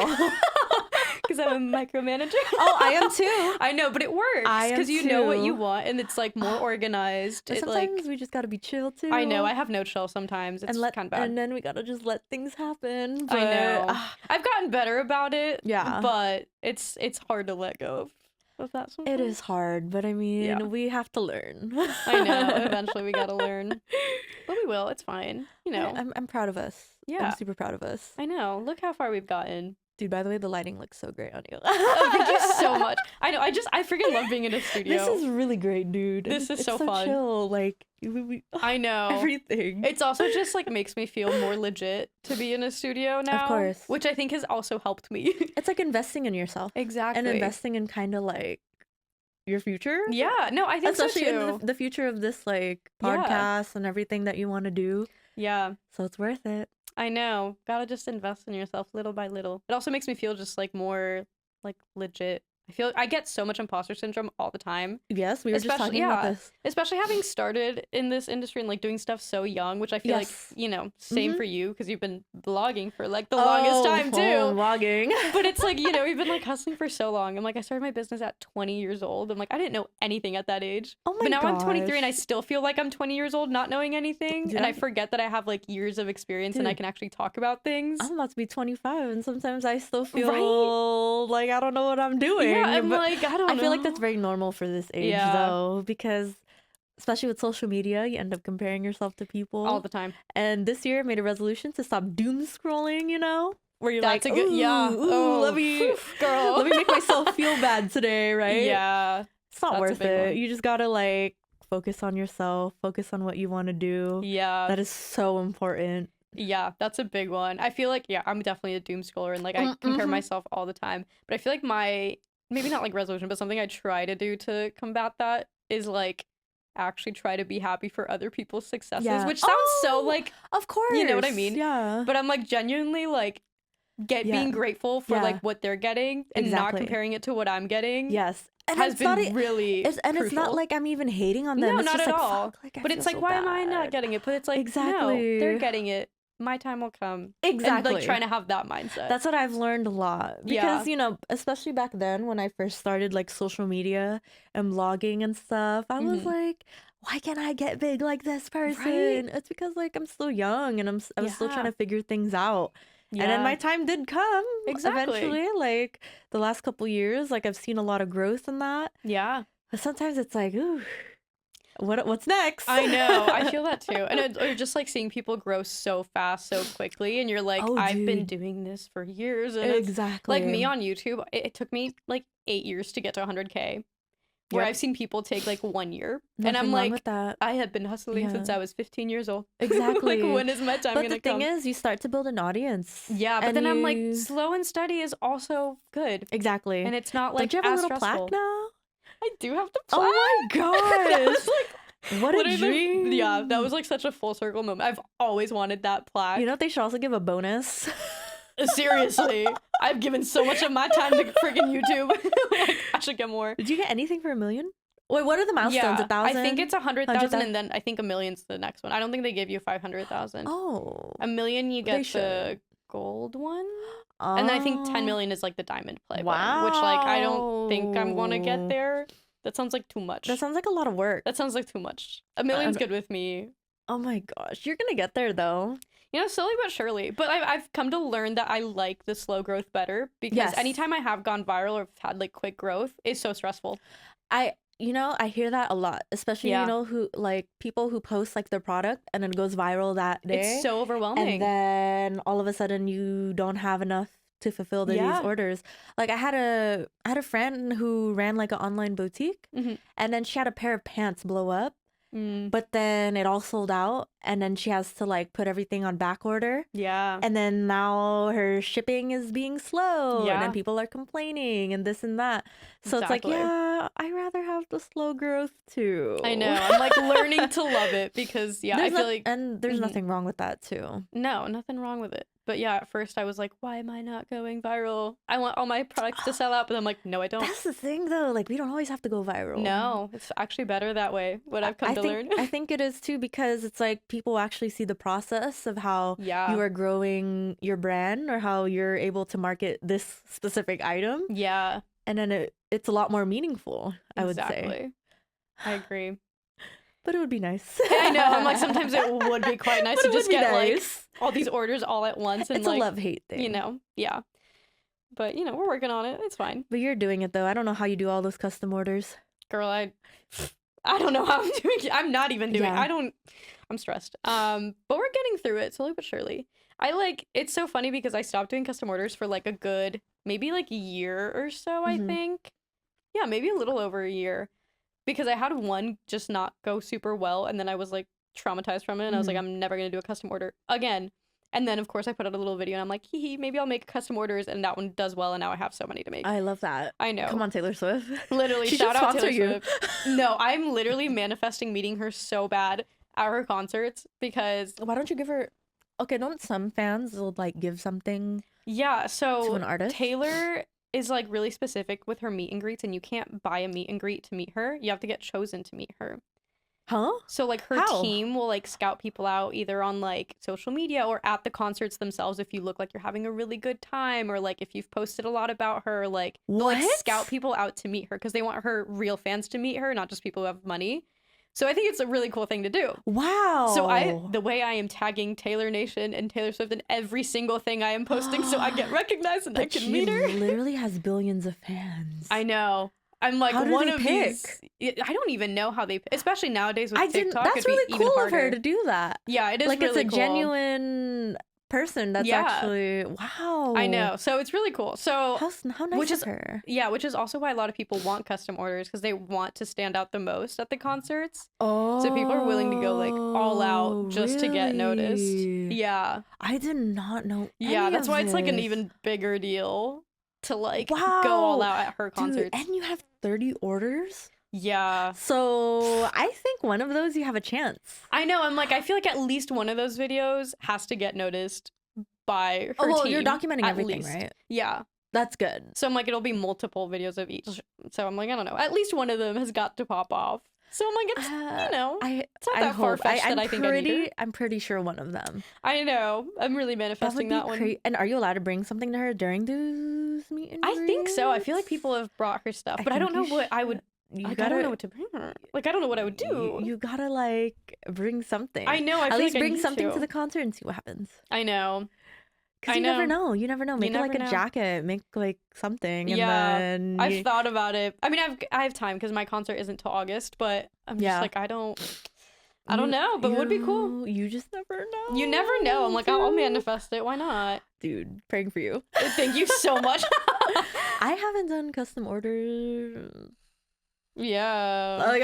Because I'm a micromanager. Oh, I am too. I know, but it works because you know what you want, and it's like more organized. But sometimes we just gotta be chill too. I know. I have no chill sometimes. It's kind of bad. And then we gotta just let things happen. But, I know. I've gotten better about it. Yeah. But it's hard to let go of that sometimes. It is hard, but I mean, we have to learn. I know. Eventually, we gotta learn. But we will. It's fine. You know. I'm proud of us. Yeah. I'm super proud of us. I know. Look how far we've gotten. Dude, by the way, the lighting looks so great on you. Oh, thank you so much. I know. I freaking love being in a studio. This is really great, dude. This is it's so fun. Chill. Like, I know. Everything. It's also just like makes me feel more legit to be in a studio now. Of course. Which I think has also helped me. It's like investing in yourself. Exactly. And investing in kind of like your future. Yeah. No, I think especially so too. in the future of this like podcast and everything that you want to do. Yeah. So it's worth it. I know. Gotta just invest in yourself little by little. It also makes me feel just like more like legit. I get so much imposter syndrome all the time. Yes, we were just talking about this. Especially having started in this industry and like doing stuff so young, which I feel like, same for you because you've been vlogging for like the longest time too. Vlogging. But it's like, you've been like hustling for so long. I'm like, I started my business at 20 years old. I'm like, I didn't know anything at that age. Oh my But now gosh. I'm 23 and I still feel like I'm 20 years old not knowing anything. Dude, and I forget that I have like years of experience and I can actually talk about things. I'm about to be 25 and sometimes I still feel like I don't know what I'm doing. Yeah, I'm like, I feel like that's very normal for this age though, because especially with social media, you end up comparing yourself to people all the time. And this year I made a resolution to stop doom scrolling, where you're that's like, a good, let me make myself feel bad today, right? Yeah. It's not worth it. You just gotta like focus on yourself, focus on what you want to do. Yeah. That is so important. Yeah, that's a big one. I feel like, I'm definitely a doom scroller and like I compare myself all the time. But I feel like maybe not like resolution, but something I try to do to combat that is like actually try to be happy for other people's successes, which sounds so like, of course, you know what I mean? Yeah. But I'm like genuinely like being grateful for like what they're getting and not comparing it to what I'm getting. Yes. And has been really it's not like I'm even hating on them. No, it's not just at like, all. Like, but it's like, why am I not getting it? But it's like, no, they're getting it. My time will come. Exactly. And like trying to have that mindset. That's what I've learned a lot. Because, especially back then when I first started like social media and blogging and stuff, I was like, why can't I get big like this person? Right? It's because like I'm still young and I was still trying to figure things out. Yeah. And then my time did come. Exactly. Eventually, like the last couple years, like I've seen a lot of growth in that. Yeah. But sometimes it's like, ooh, what's next? I know. I feel that too. And or just like seeing people grow so fast, so quickly. And you're like, I've been doing this for years. And exactly. Like me on YouTube, it took me like 8 years to get to 100K. Where I've seen people take like 1 year. Nothing and I'm wrong like, with that. I have been hustling since I was 15 years old. Exactly. Like, when is my time going to come? But the thing is, you start to build an audience. Yeah, but then I'm like, slow and steady is also good. Exactly. And it's not like, don't you have a little stressful. plaque now? I do have the plaque. Oh my gosh. What a dream. Yeah, that was like such a full circle moment. I've always wanted that plaque. You know what they should also give a bonus? Seriously. I've given so much of my time to freaking YouTube. Like, I should get more. Did you get anything for 1 million? Wait, what are the milestones? 1,000? I think it's 100,000 and then I think 1 million's the next one. I don't think they give you 500,000. Oh. 1 million you get the gold one. And I think 10 million is like the diamond play one, which like I don't think I'm going to get there. That sounds like too much. That sounds like a lot of work. That sounds like too much. 1 million's good with me. Oh my gosh. You're going to get there though. Slowly but surely. But I've come to learn that I like the slow growth better because anytime I have gone viral or had like quick growth, it's so stressful. I hear that a lot, especially, who like people who post like their product and it goes viral that day. It's so overwhelming. And then all of a sudden you don't have enough to fulfill these orders. Like I had a friend who ran like an online boutique and then she had a pair of pants blow up. But then it all sold out and then she has to like put everything on back order. Yeah. And then now her shipping is being slow and then people are complaining and this and that. So it's like, I rather have the slow growth too. I know. I'm like learning to love it because I feel like and there's nothing wrong with that too. No, nothing wrong with it. But yeah, at first I was like, why am I not going viral? I want all my products to sell out, but I'm like, no, I don't. That's the thing though. Like we don't always have to go viral. No, it's actually better that way. What I've come to learn. I think it is too because it's like people actually see the process of how you are growing your brand or how you're able to market this specific item. Yeah. And then it's a lot more meaningful, I would say. I agree. But it would be nice. I know. I'm like, sometimes it would be quite nice to just get like all these orders all at once. And it's like, a love-hate thing. Yeah. But, we're working on it. It's fine. But you're doing it, though. I don't know how you do all those custom orders. Girl, I don't know how I'm doing it. I'm not even doing I'm stressed. But we're getting through it slowly but surely. It's so funny because I stopped doing custom orders for like a good, maybe like a year or so, I think. Yeah, maybe a little over a year. Because I had one just not go super well, and then I was like traumatized from it, and I was like, I'm never gonna do a custom order again. And then of course I put out a little video, and I'm like, hee, maybe I'll make custom orders, and that one does well, and now I have so many to make. I love that. I know. Come on, Taylor Swift. Literally, shout out Taylor Swift. No, I'm literally manifesting meeting her so bad at her concerts because. Why don't you give her? Okay, don't some fans will like give something? Yeah, so to an artist. Taylor is like really specific with her meet and greets, and you can't buy a meet and greet to meet her. You have to get chosen to meet her. Huh? So like her team will like scout people out either on like social media or at the concerts themselves if you look like you're having a really good time, or like if you've posted a lot about her, like they'll like scout people out to meet her because they want her real fans to meet her, not just people who have money. So I think it's a really cool thing to do. Wow. So the way I am tagging Taylor Nation and Taylor Swift in every single thing I am posting so I get recognized and I can meet her. She literally has billions of fans. I know. I'm like, one of these. I don't even know how they, especially nowadays with TikTok. That's really cool of her to do that. Yeah, it is like really it's a cool. Genuine person that's actually wow. I know. So it's really cool. So how nice of her. Yeah, which is also why a lot of people want custom orders because they want to stand out the most at the concerts. Oh. So people are willing to go like all out just to get noticed. Yeah. I did not know. Yeah, that's why it's like an even bigger deal to like go all out at her concerts. Dude, and you have 30 orders? Yeah. So I think one of those you have a chance. I know. I'm like, I feel like at least one of those videos has to get noticed by her team. You're documenting everything, right? Yeah. That's good. So I'm like, it'll be multiple videos of each. So I'm like, I don't know. At least one of them has got to pop off. So I'm like, it's, it's not that far-fetched that I think I need her. I'm pretty sure one of them. I know. I'm really manifesting that one. And are you allowed to bring something to her during those meet and greets? I think so. I feel like people have brought her stuff, but I don't know what I would... I don't know what to bring her. Like, I don't know what I would do. You gotta, like, bring something. I know. At least bring something to the concert and see what happens. I know. Because you never know. You never know. Make it like a jacket. Make, like, something. And then I've thought about it. I mean, I have time because my concert isn't till August, but I'm just like, I don't know, but it would be cool. You just never know. You never know. I'm like, I'll manifest it. Why not? Dude, praying for you. Thank you so much. I haven't done custom orders. Yeah.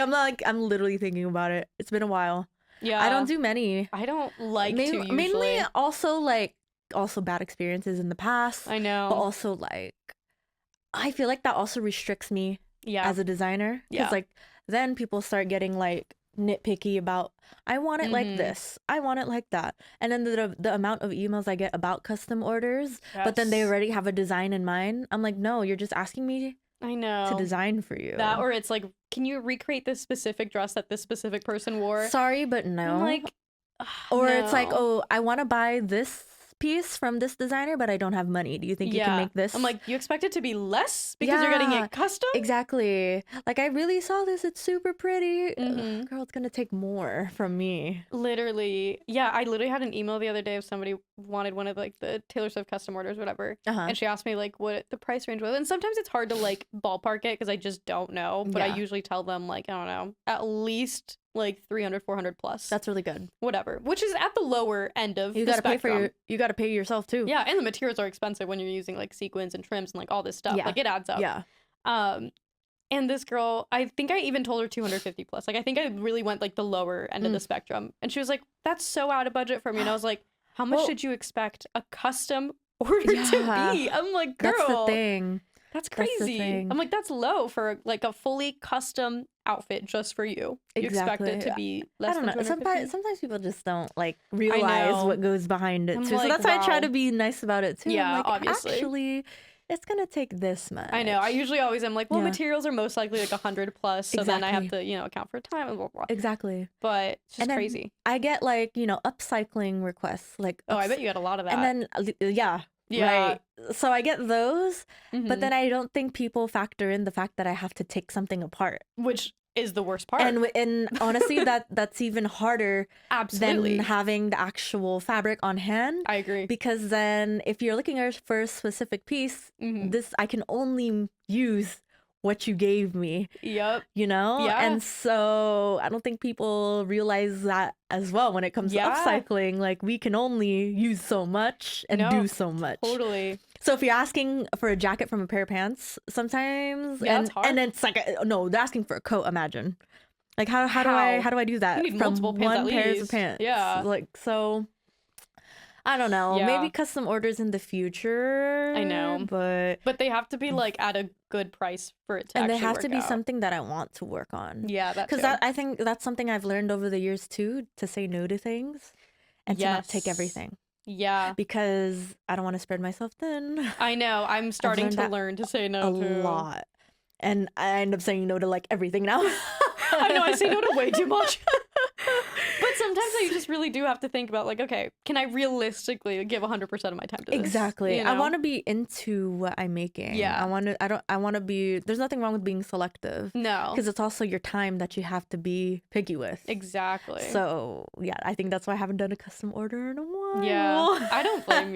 I'm literally thinking about it. It's been a while. Yeah. I don't do many. I don't like to usually. Mainly also bad experiences in the past. I know. But also like I feel like that also restricts me as a designer. Because like then people start getting like nitpicky about I want it like this. I want it like that. And then the amount of emails I get about custom orders, but then they already have a design in mind. I'm like, no, you're just asking me to design for you. That, or it's like, can you recreate this specific dress that this specific person wore? Sorry, but no. I'm like, or it's like, oh, I want to buy this piece from this designer, but I don't have money. Do you think you can make this? I'm like, you expect it to be less because you're getting it custom? Exactly. Like, I really saw this. It's super pretty. Girl, it's gonna take more from me. Literally. Yeah, I literally had an email the other day of somebody wanted one of like the Taylor Swift custom orders, whatever. And she asked me like what the price range was. And sometimes it's hard to like ballpark it because I just don't know. But I usually tell them like, I don't know, at least like 300, 400 plus. That's really good. Whatever. Which is at the lower end of you the gotta spectrum. You gotta pay yourself too. Yeah, and the materials are expensive when you're using like sequins and trims and like all this stuff. Like it adds up. Yeah. And this girl, I think I even told her 250 plus. Like I think I really went like the lower end of the spectrum. And she was like, that's so out of budget for me. And I was like, how much did you expect a custom order to be? I'm like, girl. That's the thing. That's crazy. I'm like, that's low for like a fully custom outfit just for you. You expect it to be less than 250? Sometimes people just don't like realize what goes behind it too. Like, so that's why I try to be nice about it too. Yeah, like, obviously. Actually, it's gonna take this much. I know. I usually always am like, well, materials are most likely like 100 plus, so then I have to, account for time and blah, blah, blah. Exactly. But it's just crazy. I get like, upcycling requests. Like, I bet you got a lot of that. And then, right. So I get those, but then I don't think people factor in the fact that I have to take something apart. Which is the worst part. And honestly, that's even harder than having the actual fabric on hand. I agree. Because then if you're looking for a specific piece, this I can only use what you gave me. Yep. You know? Yeah. And so I don't think people realize that as well when it comes to upcycling. Like, we can only use so much and do so much. Totally. So if you're asking for a jacket from a pair of pants sometimes, it's hard. and it's like, no, they're asking for a coat, imagine. Like, how do I do that? You need from multiple pants one at pairs least. of pants? Yeah. Like, so I don't know. Yeah. Maybe custom orders in the future. I know. But they have to be like at a good price for it to and actually they have work to be out. something that I want to work on. Yeah, that because I think that's something I've learned over the years too, to say no to things and to not take everything. Yeah. Because I don't want to spread myself thin. I know. I'm starting to learn to say no to a lot. And I end up saying no to like everything now. I know, I say no to way too much. But sometimes I just really do have to think about, like, okay, can I realistically give 100% of my time to this? Exactly. You know? I want to be into what I'm making. Yeah. I want to be, there's nothing wrong with being selective. No. Because it's also your time that you have to be picky with. Exactly. So, yeah, I think that's why I haven't done a custom order in a while. Yeah. I don't blame you.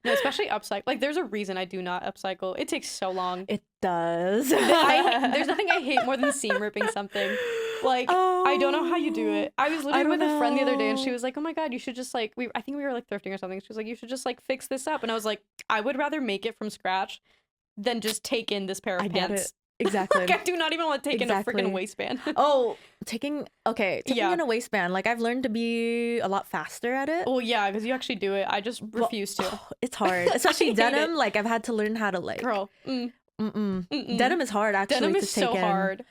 No, especially upcycle. Like, there's a reason I do not upcycle. It takes so long. It does. There's nothing I hate more than seam ripping something. Like, I don't know how you do it. I was literally with a friend the other day and she was like, oh my God, you should just like, I think we were like thrifting or something. She was like, you should just like fix this up. And I was like, I would rather make it from scratch than just take in this pair of pants. Get it. Exactly. Like, I do not even want to take in a freaking waistband. Taking in a waistband. Like, I've learned to be a lot faster at it. Well, yeah, because you actually do it. I just refuse to. It's hard. Especially denim. Like, I've had to learn how to like. Girl. Denim is hard, actually. Denim is so hard.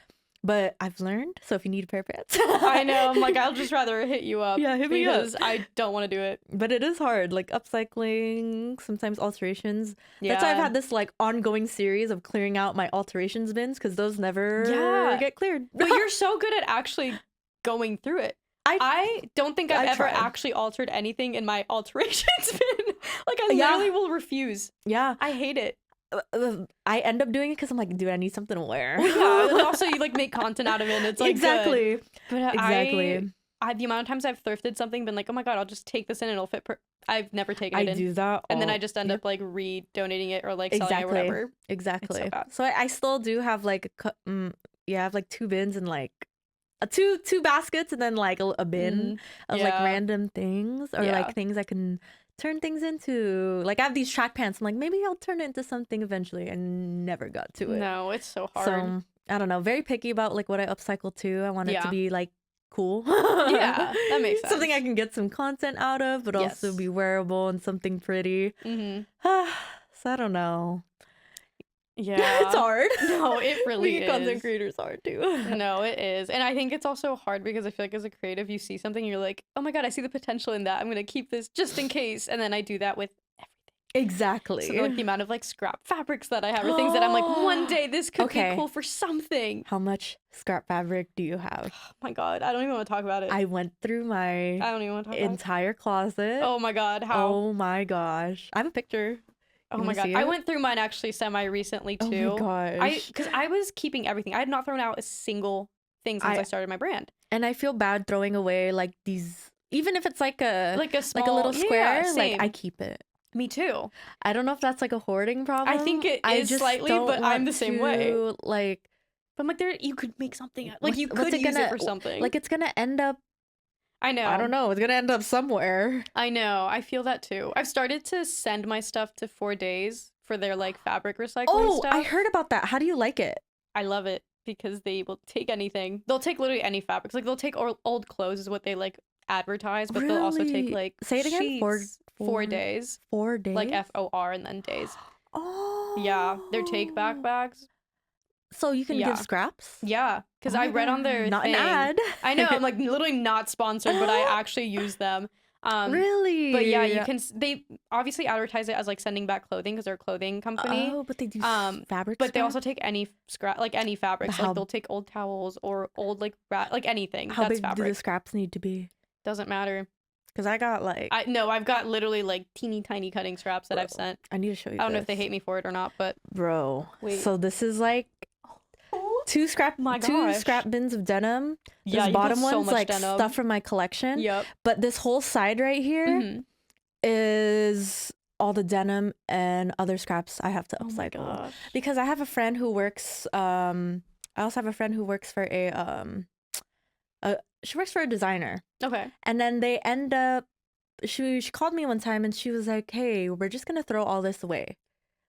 But I've learned. So if you need a pair of pants. I know. I'm like, I'll just rather hit you up. Yeah, hit me up. Because I don't want to do it. But it is hard. Like, upcycling, sometimes alterations. Yeah. That's why I've had this like ongoing series of clearing out my alterations bins, because those never get cleared. But you're so good at actually going through it. I don't think I've ever actually altered anything in my alterations bin. Like, I literally will refuse. Yeah. I hate it. I end up doing it because I'm like, dude, I need something to wear. Yeah, and also you like make content out of it and it's like exactly good. But the amount of times I've thrifted something, been like, oh my God, I'll just take this in and it'll fit I've never taken it in. I do that and then I just end up like re-donating it or like selling it or whatever. Exactly. So I still do have like I have like 2 bins and like two baskets and then like a bin of like random things or like things I can turn things into. Like, I have these track pants. I'm like, maybe I'll turn it into something eventually, and never got to it. No, it's so hard. So I don't know. Very picky about like what I upcycle to. I want it to be like cool. Yeah, that makes sense. Something I can get some content out of, but also be wearable and something pretty. Mm-hmm. So I don't know. Yeah, it's hard. No, it really is. Content creators hard too. No, it is. And I think it's also hard because I feel like as a creative, you see something and you're like, oh my God, I see the potential in that. I'm going to keep this just in case. And then I do that with everything. Exactly. So like the amount of like scrap fabrics that I have or things that I'm like, one day this could be cool for something. How much scrap fabric do you have? Oh my God, I don't even want to talk about it. I went through my entire closet. Oh my God, how? Oh my gosh. I have a picture. Oh my God. I went through mine actually semi-recently too. Oh my gosh. Because I was keeping everything. I had not thrown out a single thing since I started my brand. And I feel bad throwing away like these, even if it's like a small, like a little square, same. like I keep it. Me too. I don't know if that's like a hoarding problem. I think it is slightly, but I'm the same way. Like, but I'm like, you could make something. Like, you could use it for something. Like, it's gonna end up. I know. I don't know. It's gonna end up somewhere. I know. I feel that too. I've started to send my stuff to 4 days for their like fabric recycling stuff. I heard about that. How do you like it? I love it because they will take anything. They'll take literally any fabrics. Like, they'll take old clothes is what they like advertise, but they'll also take like say it again. 4 days. 4 days. Like FOR and then days. Oh. Yeah, their take back bags. So you can give scraps? Yeah, because I read on their not thing. an ad. I know, I'm like literally not sponsored, but I actually use them. Really? But yeah, you can. They obviously advertise it as like sending back clothing because they're a clothing company. Oh, but they do fabric. But they also take any scrap, like any fabrics. Like they'll take old towels or old like like anything. How that's big fabric. do the scraps need to be? Doesn't matter. Because I got like I've got literally like teeny tiny cutting scraps that I've sent. I need to show you. I don't know if they hate me for it or not, but wait. So this is like 2 scrap bins of denim. Yeah, this bottom one's so like denim. stuff from my collection. Yep. But this whole side right here is all the denim and other scraps I have to upcycle. Because I have a friend who works I also have a friend who works for she works for a designer. Okay. And then they end up she called me one time and she was like, "Hey, we're just gonna throw all this away."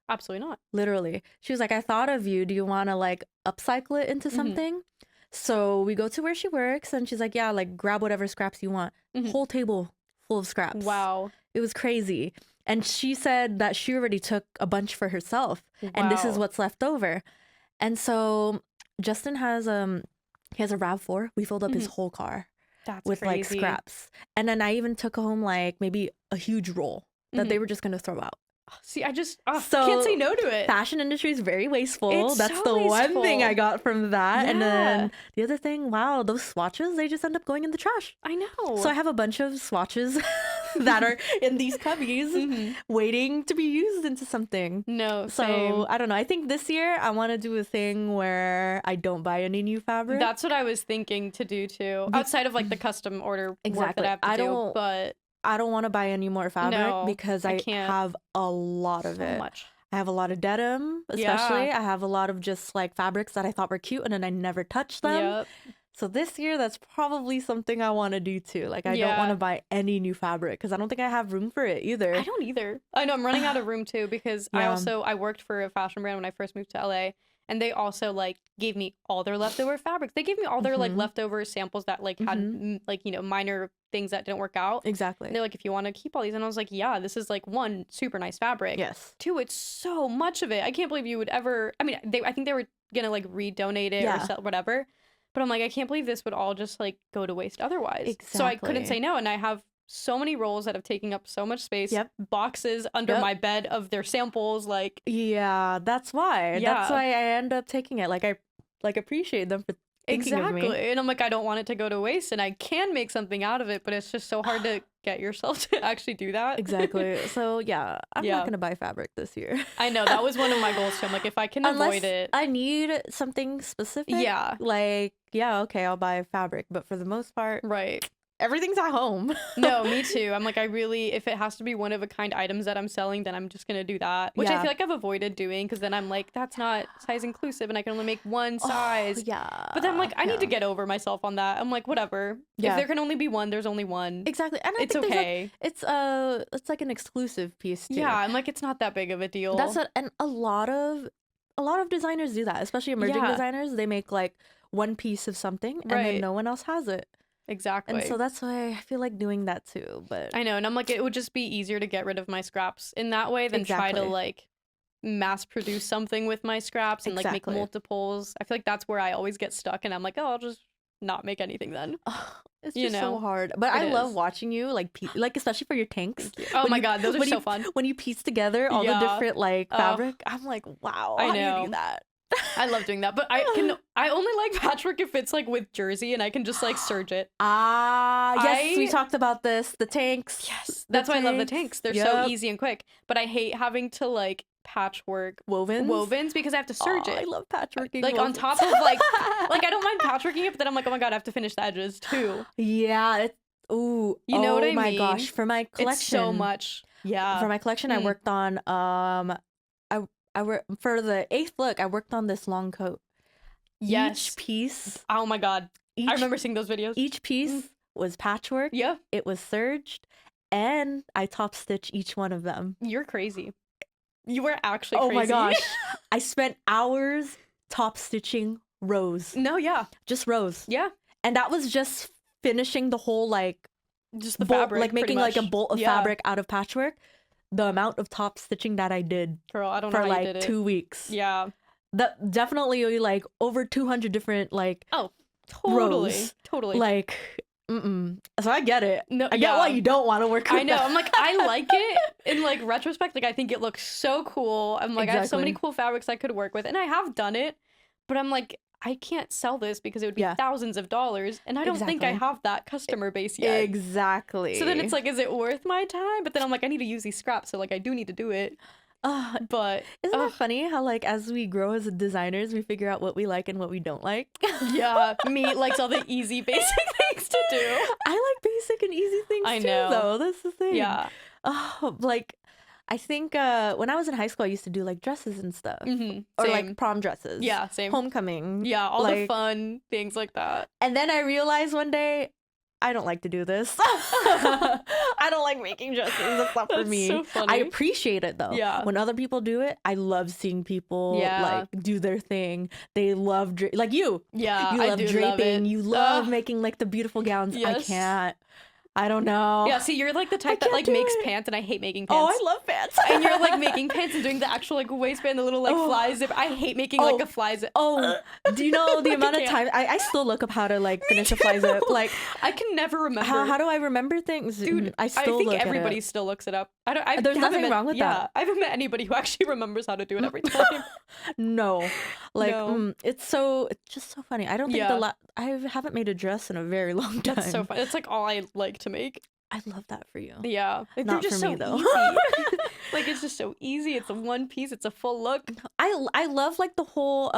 Absolutely not. Literally. She was like, "I thought of you. Do you want to like upcycle it into something?" So we go to where she works and she's like, "Yeah, like grab whatever scraps you want." Whole table full of scraps. Wow. It was crazy. And she said that she already took a bunch for herself. Wow. And this is what's left over. And so Justin has he has a RAV4. We filled up his whole car. That's with crazy. Like scraps. And then I even took home like maybe a huge roll that they were just going to throw out. See, I just can't say no to it. Fashion industry is very wasteful. It's That's so the wasteful. one thing I got from that. Yeah. And then the other thing, wow, those swatches, they just end up going in the trash. I know. So I have a bunch of swatches that are in these cubbies waiting to be used into something. No, so same. I don't know. I think this year I want to do a thing where I don't buy any new fabric. That's what I was thinking to do too. Outside of like the custom order work that I have to do. But I don't want to buy any more fabric because I have a lot of it. Much. I have a lot of denim, especially. I have a lot of just like fabrics that I thought were cute and then I never touched them. Yep. So this year, that's probably something I want to do too. Like I don't want to buy any new fabric because I don't think I have room for it either. I don't either. I know I'm running out of room too because I worked for a fashion brand when I first moved to LA. And they also like gave me all their leftover fabrics. They gave me all their like leftover samples that like had like, you know, minor things that didn't work out. Exactly. And they're like, if you want to keep all these. And I was like, yeah, this is like one, super nice fabric. Yes. Two, it's so much of it. I can't believe you would ever. I mean, I think they were going to like redonate it or sell whatever. But I'm like, I can't believe this would all just like go to waste otherwise. Exactly. So I couldn't say no. And I have so many rolls that have taken up so much space. Boxes under my bed of their samples. Like, yeah, that's why. Yeah. That's why I end up taking it. Like I like appreciate them for thinking of me. And I'm like, I don't want it to go to waste, and I can make something out of it, but it's just so hard to get yourself to actually do that. Exactly. So yeah, I'm not gonna buy fabric this year. I know that was one of my goals too. I'm like, if I can avoid it, I need something specific. Yeah. Like okay, I'll buy fabric, but for the most part, right. Everything's at home. No, me too. I'm like, if it has to be one of a kind items that I'm selling, then I'm just going to do that. Which I feel like I've avoided doing because then I'm like, that's not size inclusive and I can only make one size. But then I'm like, I need to get over myself on that. I'm like, whatever. If there can only be one, there's only one. Exactly. And I it's think okay. It's like an exclusive piece too. Yeah, I'm like, it's not that big of a deal. And a lot of designers do that, especially emerging designers. They make like one piece of something and then no one else has it. Exactly. And so that's why I feel like doing that too. But I know. And I'm like, it would just be easier to get rid of my scraps in that way than try to like mass produce something with my scraps and like make multiples. I feel like that's where I always get stuck. And I'm like, oh, I'll just not make anything then. It's just so hard. But I love watching you like especially for your tanks. Oh my God, those are so fun. When you piece together all the different like fabric, I'm like, wow, I know. How do you do that? I love doing that, but I only like patchwork if it's like with jersey and I can just like serge it. Yes, we talked about this. The tanks. Yes, that's why I love the tanks. They're so easy and quick. But I hate having to like patchwork wovens because I have to serge it. I love patchworking. Like on top of like I don't mind patchworking it, but then I'm like, oh my God, I have to finish the edges too. Yeah. You know what I mean? Oh my gosh, for my collection, it's so much. Yeah. For my collection, I worked on for the 8th look, I worked on this long coat. Yes. Each piece. Oh my God. I remember seeing those videos. Each piece was patchwork. Yeah. It was serged. And I top stitch each one of them. You're crazy. You were actually crazy. Oh my gosh. I spent hours top stitching rows. No, yeah. Just rows. Yeah. And that was just finishing the whole like just the fabric. Like making like a bolt of fabric out of patchwork. The amount of top stitching that I did, girl, I don't know for how you did like it. 2 weeks. Yeah, that definitely like over 200 different like rows. Totally. Like, so I get it. No, I get why you don't want to work with I know. that. I'm like, I like it in like retrospect. Like, I think it looks so cool. I'm like, I have so many cool fabrics I could work with, and I have done it. But I'm like, I can't sell this because it would be thousands of dollars, and I don't think I have that customer base yet. Exactly. So then it's like, is it worth my time? But then I'm like, I need to use these scraps, so like I do need to do it. But isn't that funny how like as we grow as designers, we figure out what we like and what we don't like? Yeah, me likes all the easy, basic things to do. I like basic and easy things too, though. That's the thing. Yeah. Like I think when I was in high school, I used to do like dresses and stuff, or like prom dresses. Yeah, same. Homecoming. Yeah, all the fun things like that. And then I realized one day, I don't like to do this. I don't like making dresses. That's not for me. So funny. I appreciate it though. Yeah. When other people do it, I love seeing people like do their thing. They love like you. Yeah, you love draping. You love making like the beautiful gowns. Yes. I can't. I don't know. Yeah, see, you're like the type that like makes pants, and I hate making pants. Oh, I love pants. And you're like making pants and doing the actual like waistband, the little like fly zip. I hate making like a fly zip. Oh, do you know the amount of time I still look up how to like finish a fly zip? Like I can never remember. How do I remember things, dude? I think everybody still looks it up. There's nothing wrong with that. I haven't met anybody who actually remembers how to do it every time. No, like it's just so funny. I don't think I haven't made a dress in a very long time. That's so fun. It's like all I like to make. I love that for you. Yeah. Like, not they're just for me, so though. easy. Like, it's just so easy. It's a one piece. It's a full look. I love, like, the whole,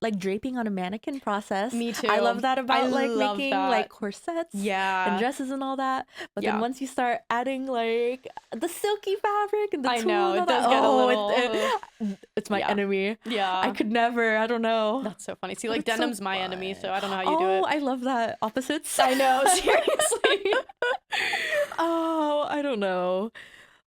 like, draping on a mannequin process. Me too. I love that about, like, making, like, corsets. And dresses and and that. But then once you start adding, like, the silky fabric and the tulle, it does get a little... It's my enemy. Yeah. I could never. I don't know. That's so funny. See, like, denim's my enemy, so I don't know how you do it. Oh, I love that. Opposites. I know. Seriously. Oh, I don't know.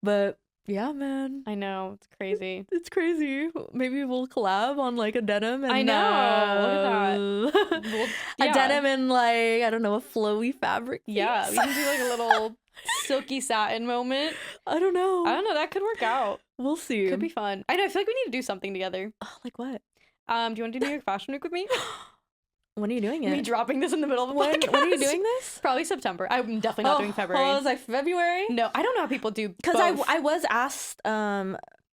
But yeah, man. I know. It's crazy. It's crazy. Maybe we'll collab on like a denim and I know. Look at that. A denim and like, I don't know, a flowy fabric. Yeah, we can do like a little silky satin moment. I don't know. That could work out. We'll see. Could be fun. I know. I feel like we need to do something together. Oh, like what? Do you want to do New York Fashion Week with me? When are you doing it? Me dropping this in the middle of the podcast. When are you doing this? Probably September. I'm definitely not doing February. Oh, it was like February? No, I don't know how people do because I was asked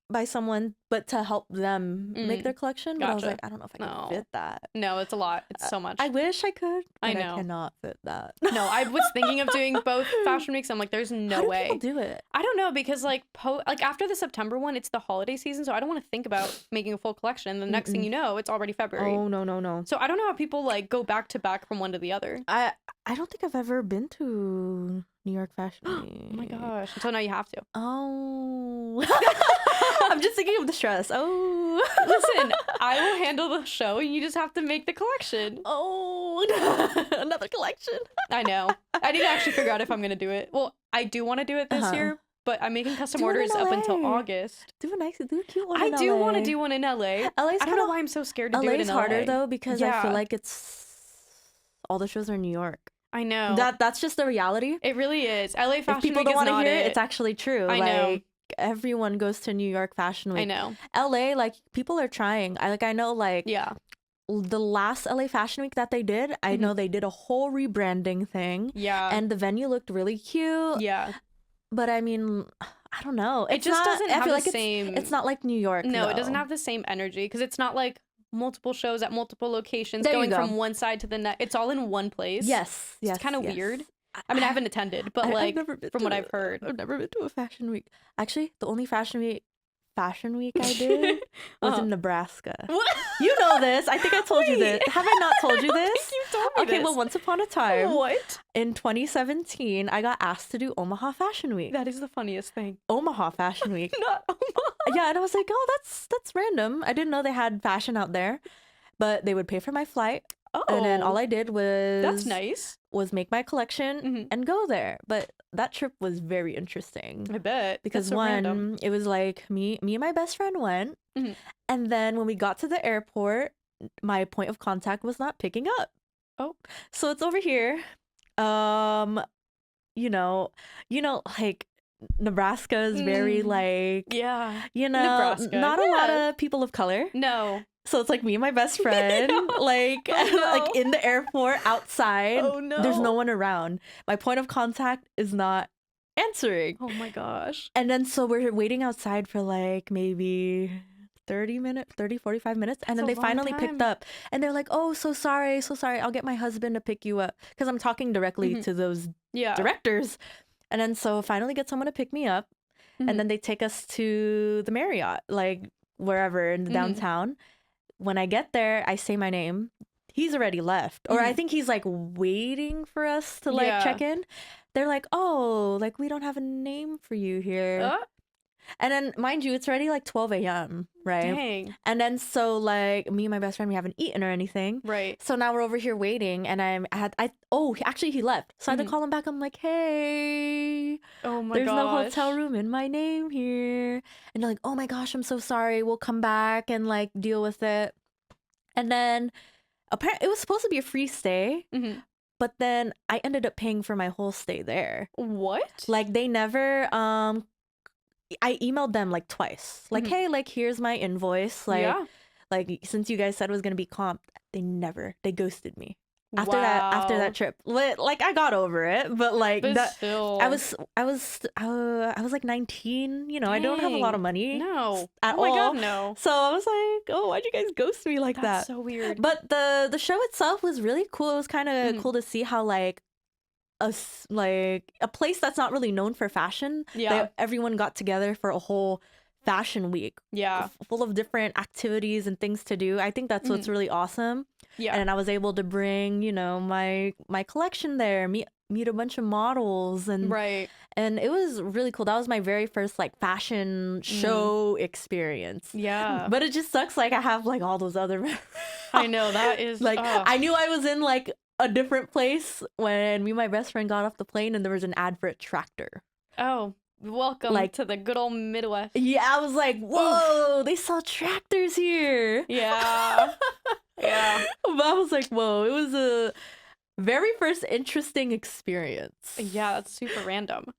by someone, but to help them make their collection. But I was like, I don't know if I can fit that. No, it's a lot. It's so much. I wish I could. But I know. I cannot fit that. No, I was thinking of doing both fashion weeks. I'm like, there's no way. How do people do it? I don't know, because like after the September one, it's the holiday season, so I don't want to think about making a full collection. And the next thing you know, it's already February. Oh no. So I don't know how people like go back to back from one to the other. I don't think I've ever been to New York Fashion Week. Oh my gosh! So now you have to. Oh. I'm just thinking of the stress. Oh. Listen, I will handle the show. You just have to make the collection. Oh, another collection. I know. I need to actually figure out if I'm gonna do it. Well, I do want to do it this year, but I'm making custom orders up until August. Do a cute one. I do want to do one in LA. I don't know why I'm so scared to do it in LA. LA's harder though, because I feel like all the shows are in New York. I know. That's just the reality. It really is. LA Fashion Week is not it. If people don't want to hear it, it's actually true. I know. Everyone goes to New York Fashion Week. I know. LA, like, people are trying. I know, like, the last LA Fashion Week that they did, I know they did a whole rebranding thing. Yeah. And the venue looked really cute. Yeah. But I mean, I don't know. It just doesn't have the same. It's not like New York. No, though. It doesn't have the same energy because it's not like multiple shows at multiple locations going from one side to the next. It's all in one place. Yes. It's kind of weird. I mean, I haven't attended, but like from what I've heard, I've never been to a fashion week. Actually, the only fashion week I did was in Nebraska. What? You know this. I think I told you this. Have I not told you this? I think you told me this. Okay, well, once upon a time, what? In 2017, I got asked to do Omaha Fashion Week. That is the funniest thing. Omaha Fashion Week. Not Omaha. Yeah, and I was like, oh, that's random. I didn't know they had fashion out there, but they would pay for my flight. Oh, and then all I did was that's nice. Was make my collection and go there. But that trip was very interesting. I bet, because so random. It was like me and my best friend went, and then when we got to the airport, my point of contact was not picking up. Oh, so it's over here. You know, like Nebraska is very like Nebraska. Not a lot of people of color. No. So it's like me and my best friend, like like in the airport outside. Oh no. There's no one around. My point of contact is not answering. Oh my gosh. And then so we're waiting outside for like maybe 45 minutes. And then they finally picked up. And they're like, oh, so sorry. I'll get my husband to pick you up. Because I'm talking directly to those directors. And then so finally get someone to pick me up. And then they take us to the Marriott, like wherever in the downtown. When I get there, I say my name. He's already left. Or I think he's like waiting for us to like check in. They're like, oh, like we don't have a name for you here. And then, mind you, it's already like 12 a.m., right? Dang. And then, so like me and my best friend, we haven't eaten or anything. Right. So now we're over here waiting, and actually he left. So I had to call him back. I'm like, hey, oh my there's gosh. no hotel room in my name here. And they're like, oh my gosh, I'm so sorry. We'll come back and like deal with it. And then apparently it was supposed to be a free stay. But then I ended up paying for my whole stay there. What? Like they never, I emailed them like twice. Like, hey, like here's my invoice. Like, like since you guys said it was gonna be comped, they ghosted me. After that trip, like I got over it, but like still. I was like 19. You know, I don't have a lot of money. No, at oh my all. God, no. So I was like, oh, why'd you guys ghost me like that? That's so weird. But the show itself was really cool. It was kind of cool to see how like a place that's not really known for fashion. Everyone got together for a whole fashion week. Full of different activities and things to do. I think that's what's really awesome. And I was able to bring, you know, my collection there, meet a bunch of models, and and it was really cool. That was my very first like fashion show experience. But it just sucks like I have like all those other I know, that is like I knew I was in like a different place when me and my best friend got off the plane and there was an ad for a tractor. Oh, welcome like to the good old Midwest. Yeah, I was like, whoa, they sell tractors here. Yeah. But I was like, whoa, it was a very first interesting experience. Yeah, that's super random.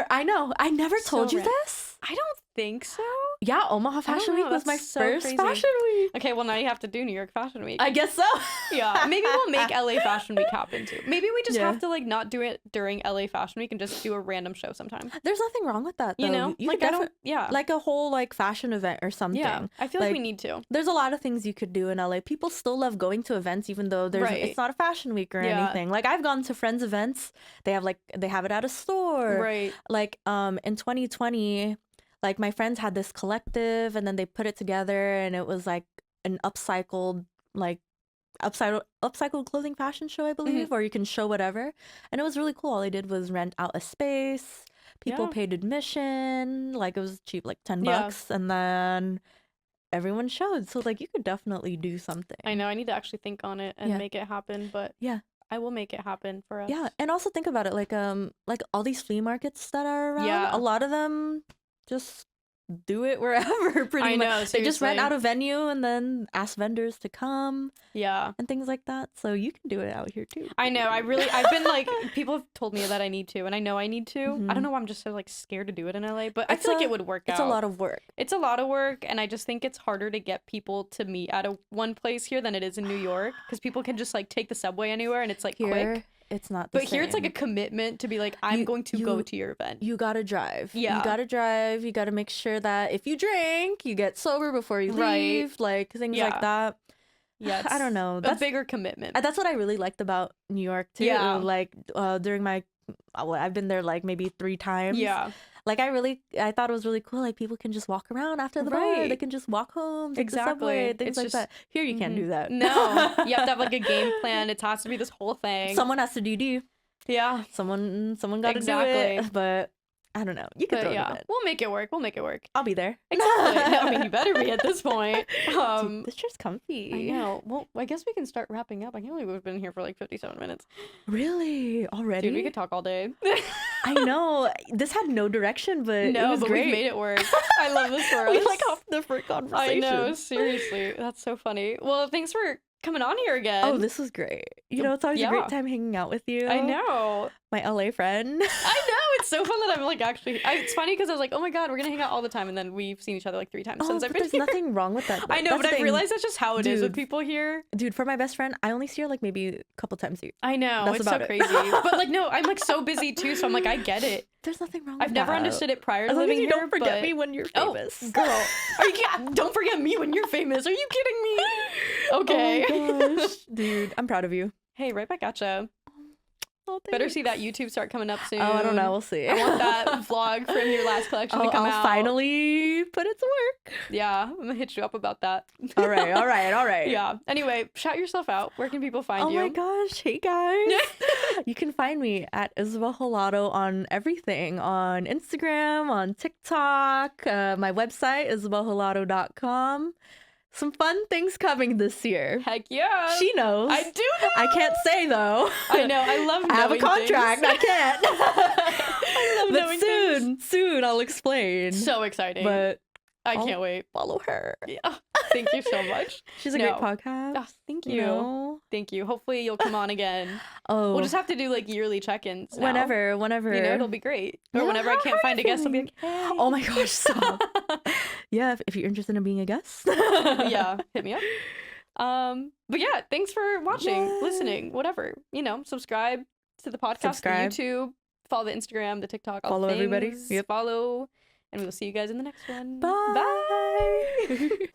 I know. I never told you this. I don't think so. Yeah, Omaha Fashion Week was my first fashion week. Okay, well now you have to do New York Fashion Week. I guess so. Yeah, maybe we'll make LA Fashion Week happen too. Maybe we just have to like not do it during LA Fashion Week and just do a random show sometime. There's nothing wrong with that, though. You know, like like a whole like fashion event or something. Yeah, I feel like we need to. There's a lot of things you could do in LA. People still love going to events, even though it's not a fashion week or anything. Like I've gone to friends' events. They have it at a store. Right. Like in 2020. Like my friends had this collective and then they put it together and it was like an upcycled clothing fashion show, I believe, or you can show whatever. And it was really cool. All they did was rent out a space. People paid admission. Like it was cheap, like $10. And then everyone showed. So like you could definitely do something. I know. I need to actually think on it and make it happen. But I will make it happen for us. Yeah. And also think about it. Like all these flea markets that are around, a lot of them just do it wherever pretty much. Seriously. They just rent out a venue and then ask vendors to come and things like that, so you can do it out here too. I know. I've been like, people have told me that I need to, and I know I need to. I don't know why I'm just so like scared to do it in LA, but I feel like it would work out. It's a lot of work. It's a lot of work, and I just think it's harder to get people to meet at one place here than it is in New York, because people can just like take the subway anywhere and it's like quick. It's not the same. Here it's like a commitment to be like, I'm going to go to your event. You gotta drive. You gotta drive. You gotta make sure that if you drink, you get sober before you leave. Like things like that. Yeah, I don't know. That's a bigger commitment. That's what I really liked about New York too. Yeah. Like during my, I've been there like maybe 3 times. Yeah. Like I thought it was really cool. Like people can just walk around after the bar. They can just walk home, take the subway, things like that. Here you can't do that. No, you have to have like a game plan. It has to be this whole thing. Someone has to DD. Yeah, someone got to do it. But I don't know. You can throw it in. We'll make it work. I'll be there. Exactly. I mean, you better be at this point. Dude, this shirt's comfy. I know. Well, I guess we can start wrapping up. I can't believe we've been here for like 57 minutes. Really? Already? Dude, we could talk all day. I know. This had no direction, but it was great. We made it work. I love this for us. We like off the first conversation. I know. Seriously. That's so funny. Well, thanks for coming on here again. Oh, this was great. You know, it's always a great time hanging out with you. I know. My LA friend. I know. It's so fun that I'm like actually. It's funny because I was like, oh my God, we're gonna hang out all the time, and then we've seen each other like 3 times since I've been here. There's nothing wrong with that. I know, but I realized that's just how it is with people here. Dude, for my best friend, I only see her like maybe a couple times a year. I know. It's so crazy. But like, no, I'm like so busy too, so I'm like, I get it. There's nothing wrong with I've never understood it prior to living here. Don't forget me when you're famous. Oh, girl. Don't forget me when you're famous. Are you kidding me? Okay. Oh my gosh. Dude, I'm proud of you. Hey, right back at ya. Oh, better see that YouTube start coming up soon. Oh, I don't know. We'll see. I want that vlog from your last collection to come out. I'll finally put it to work. Yeah, I'm gonna hit you up about that. All right. Yeah. Anyway, shout yourself out. Where can people find you? Oh my gosh. Hey, guys. You can find me at Ysabel Hilado on everything. On Instagram, on TikTok. My website, ysabelhilado.com. Some fun things coming this year. Heck yeah. She knows. I do know. I can't say though. I know. I love knowing I have a contract. things. I can't. I love but knowing soon I'll explain. So exciting. But I can't wait. Follow her. Yeah. Thank you so much. She's a great podcast. Oh, thank you. You know? Thank you. Hopefully you'll come on again. Oh. We'll just have to do like yearly check-ins now. Whenever. You know, it'll be great. Or whenever I can't find a guest, I'll be like, hey. Oh my gosh, stop. Yeah, if you're interested in being a guest. Yeah, hit me up. But yeah, thanks for watching, listening, whatever. You know, subscribe to the podcast, the YouTube, follow the Instagram, the TikTok, all follow the things. everybody. Yep. Follow, and we'll see you guys in the next one. Bye. Bye.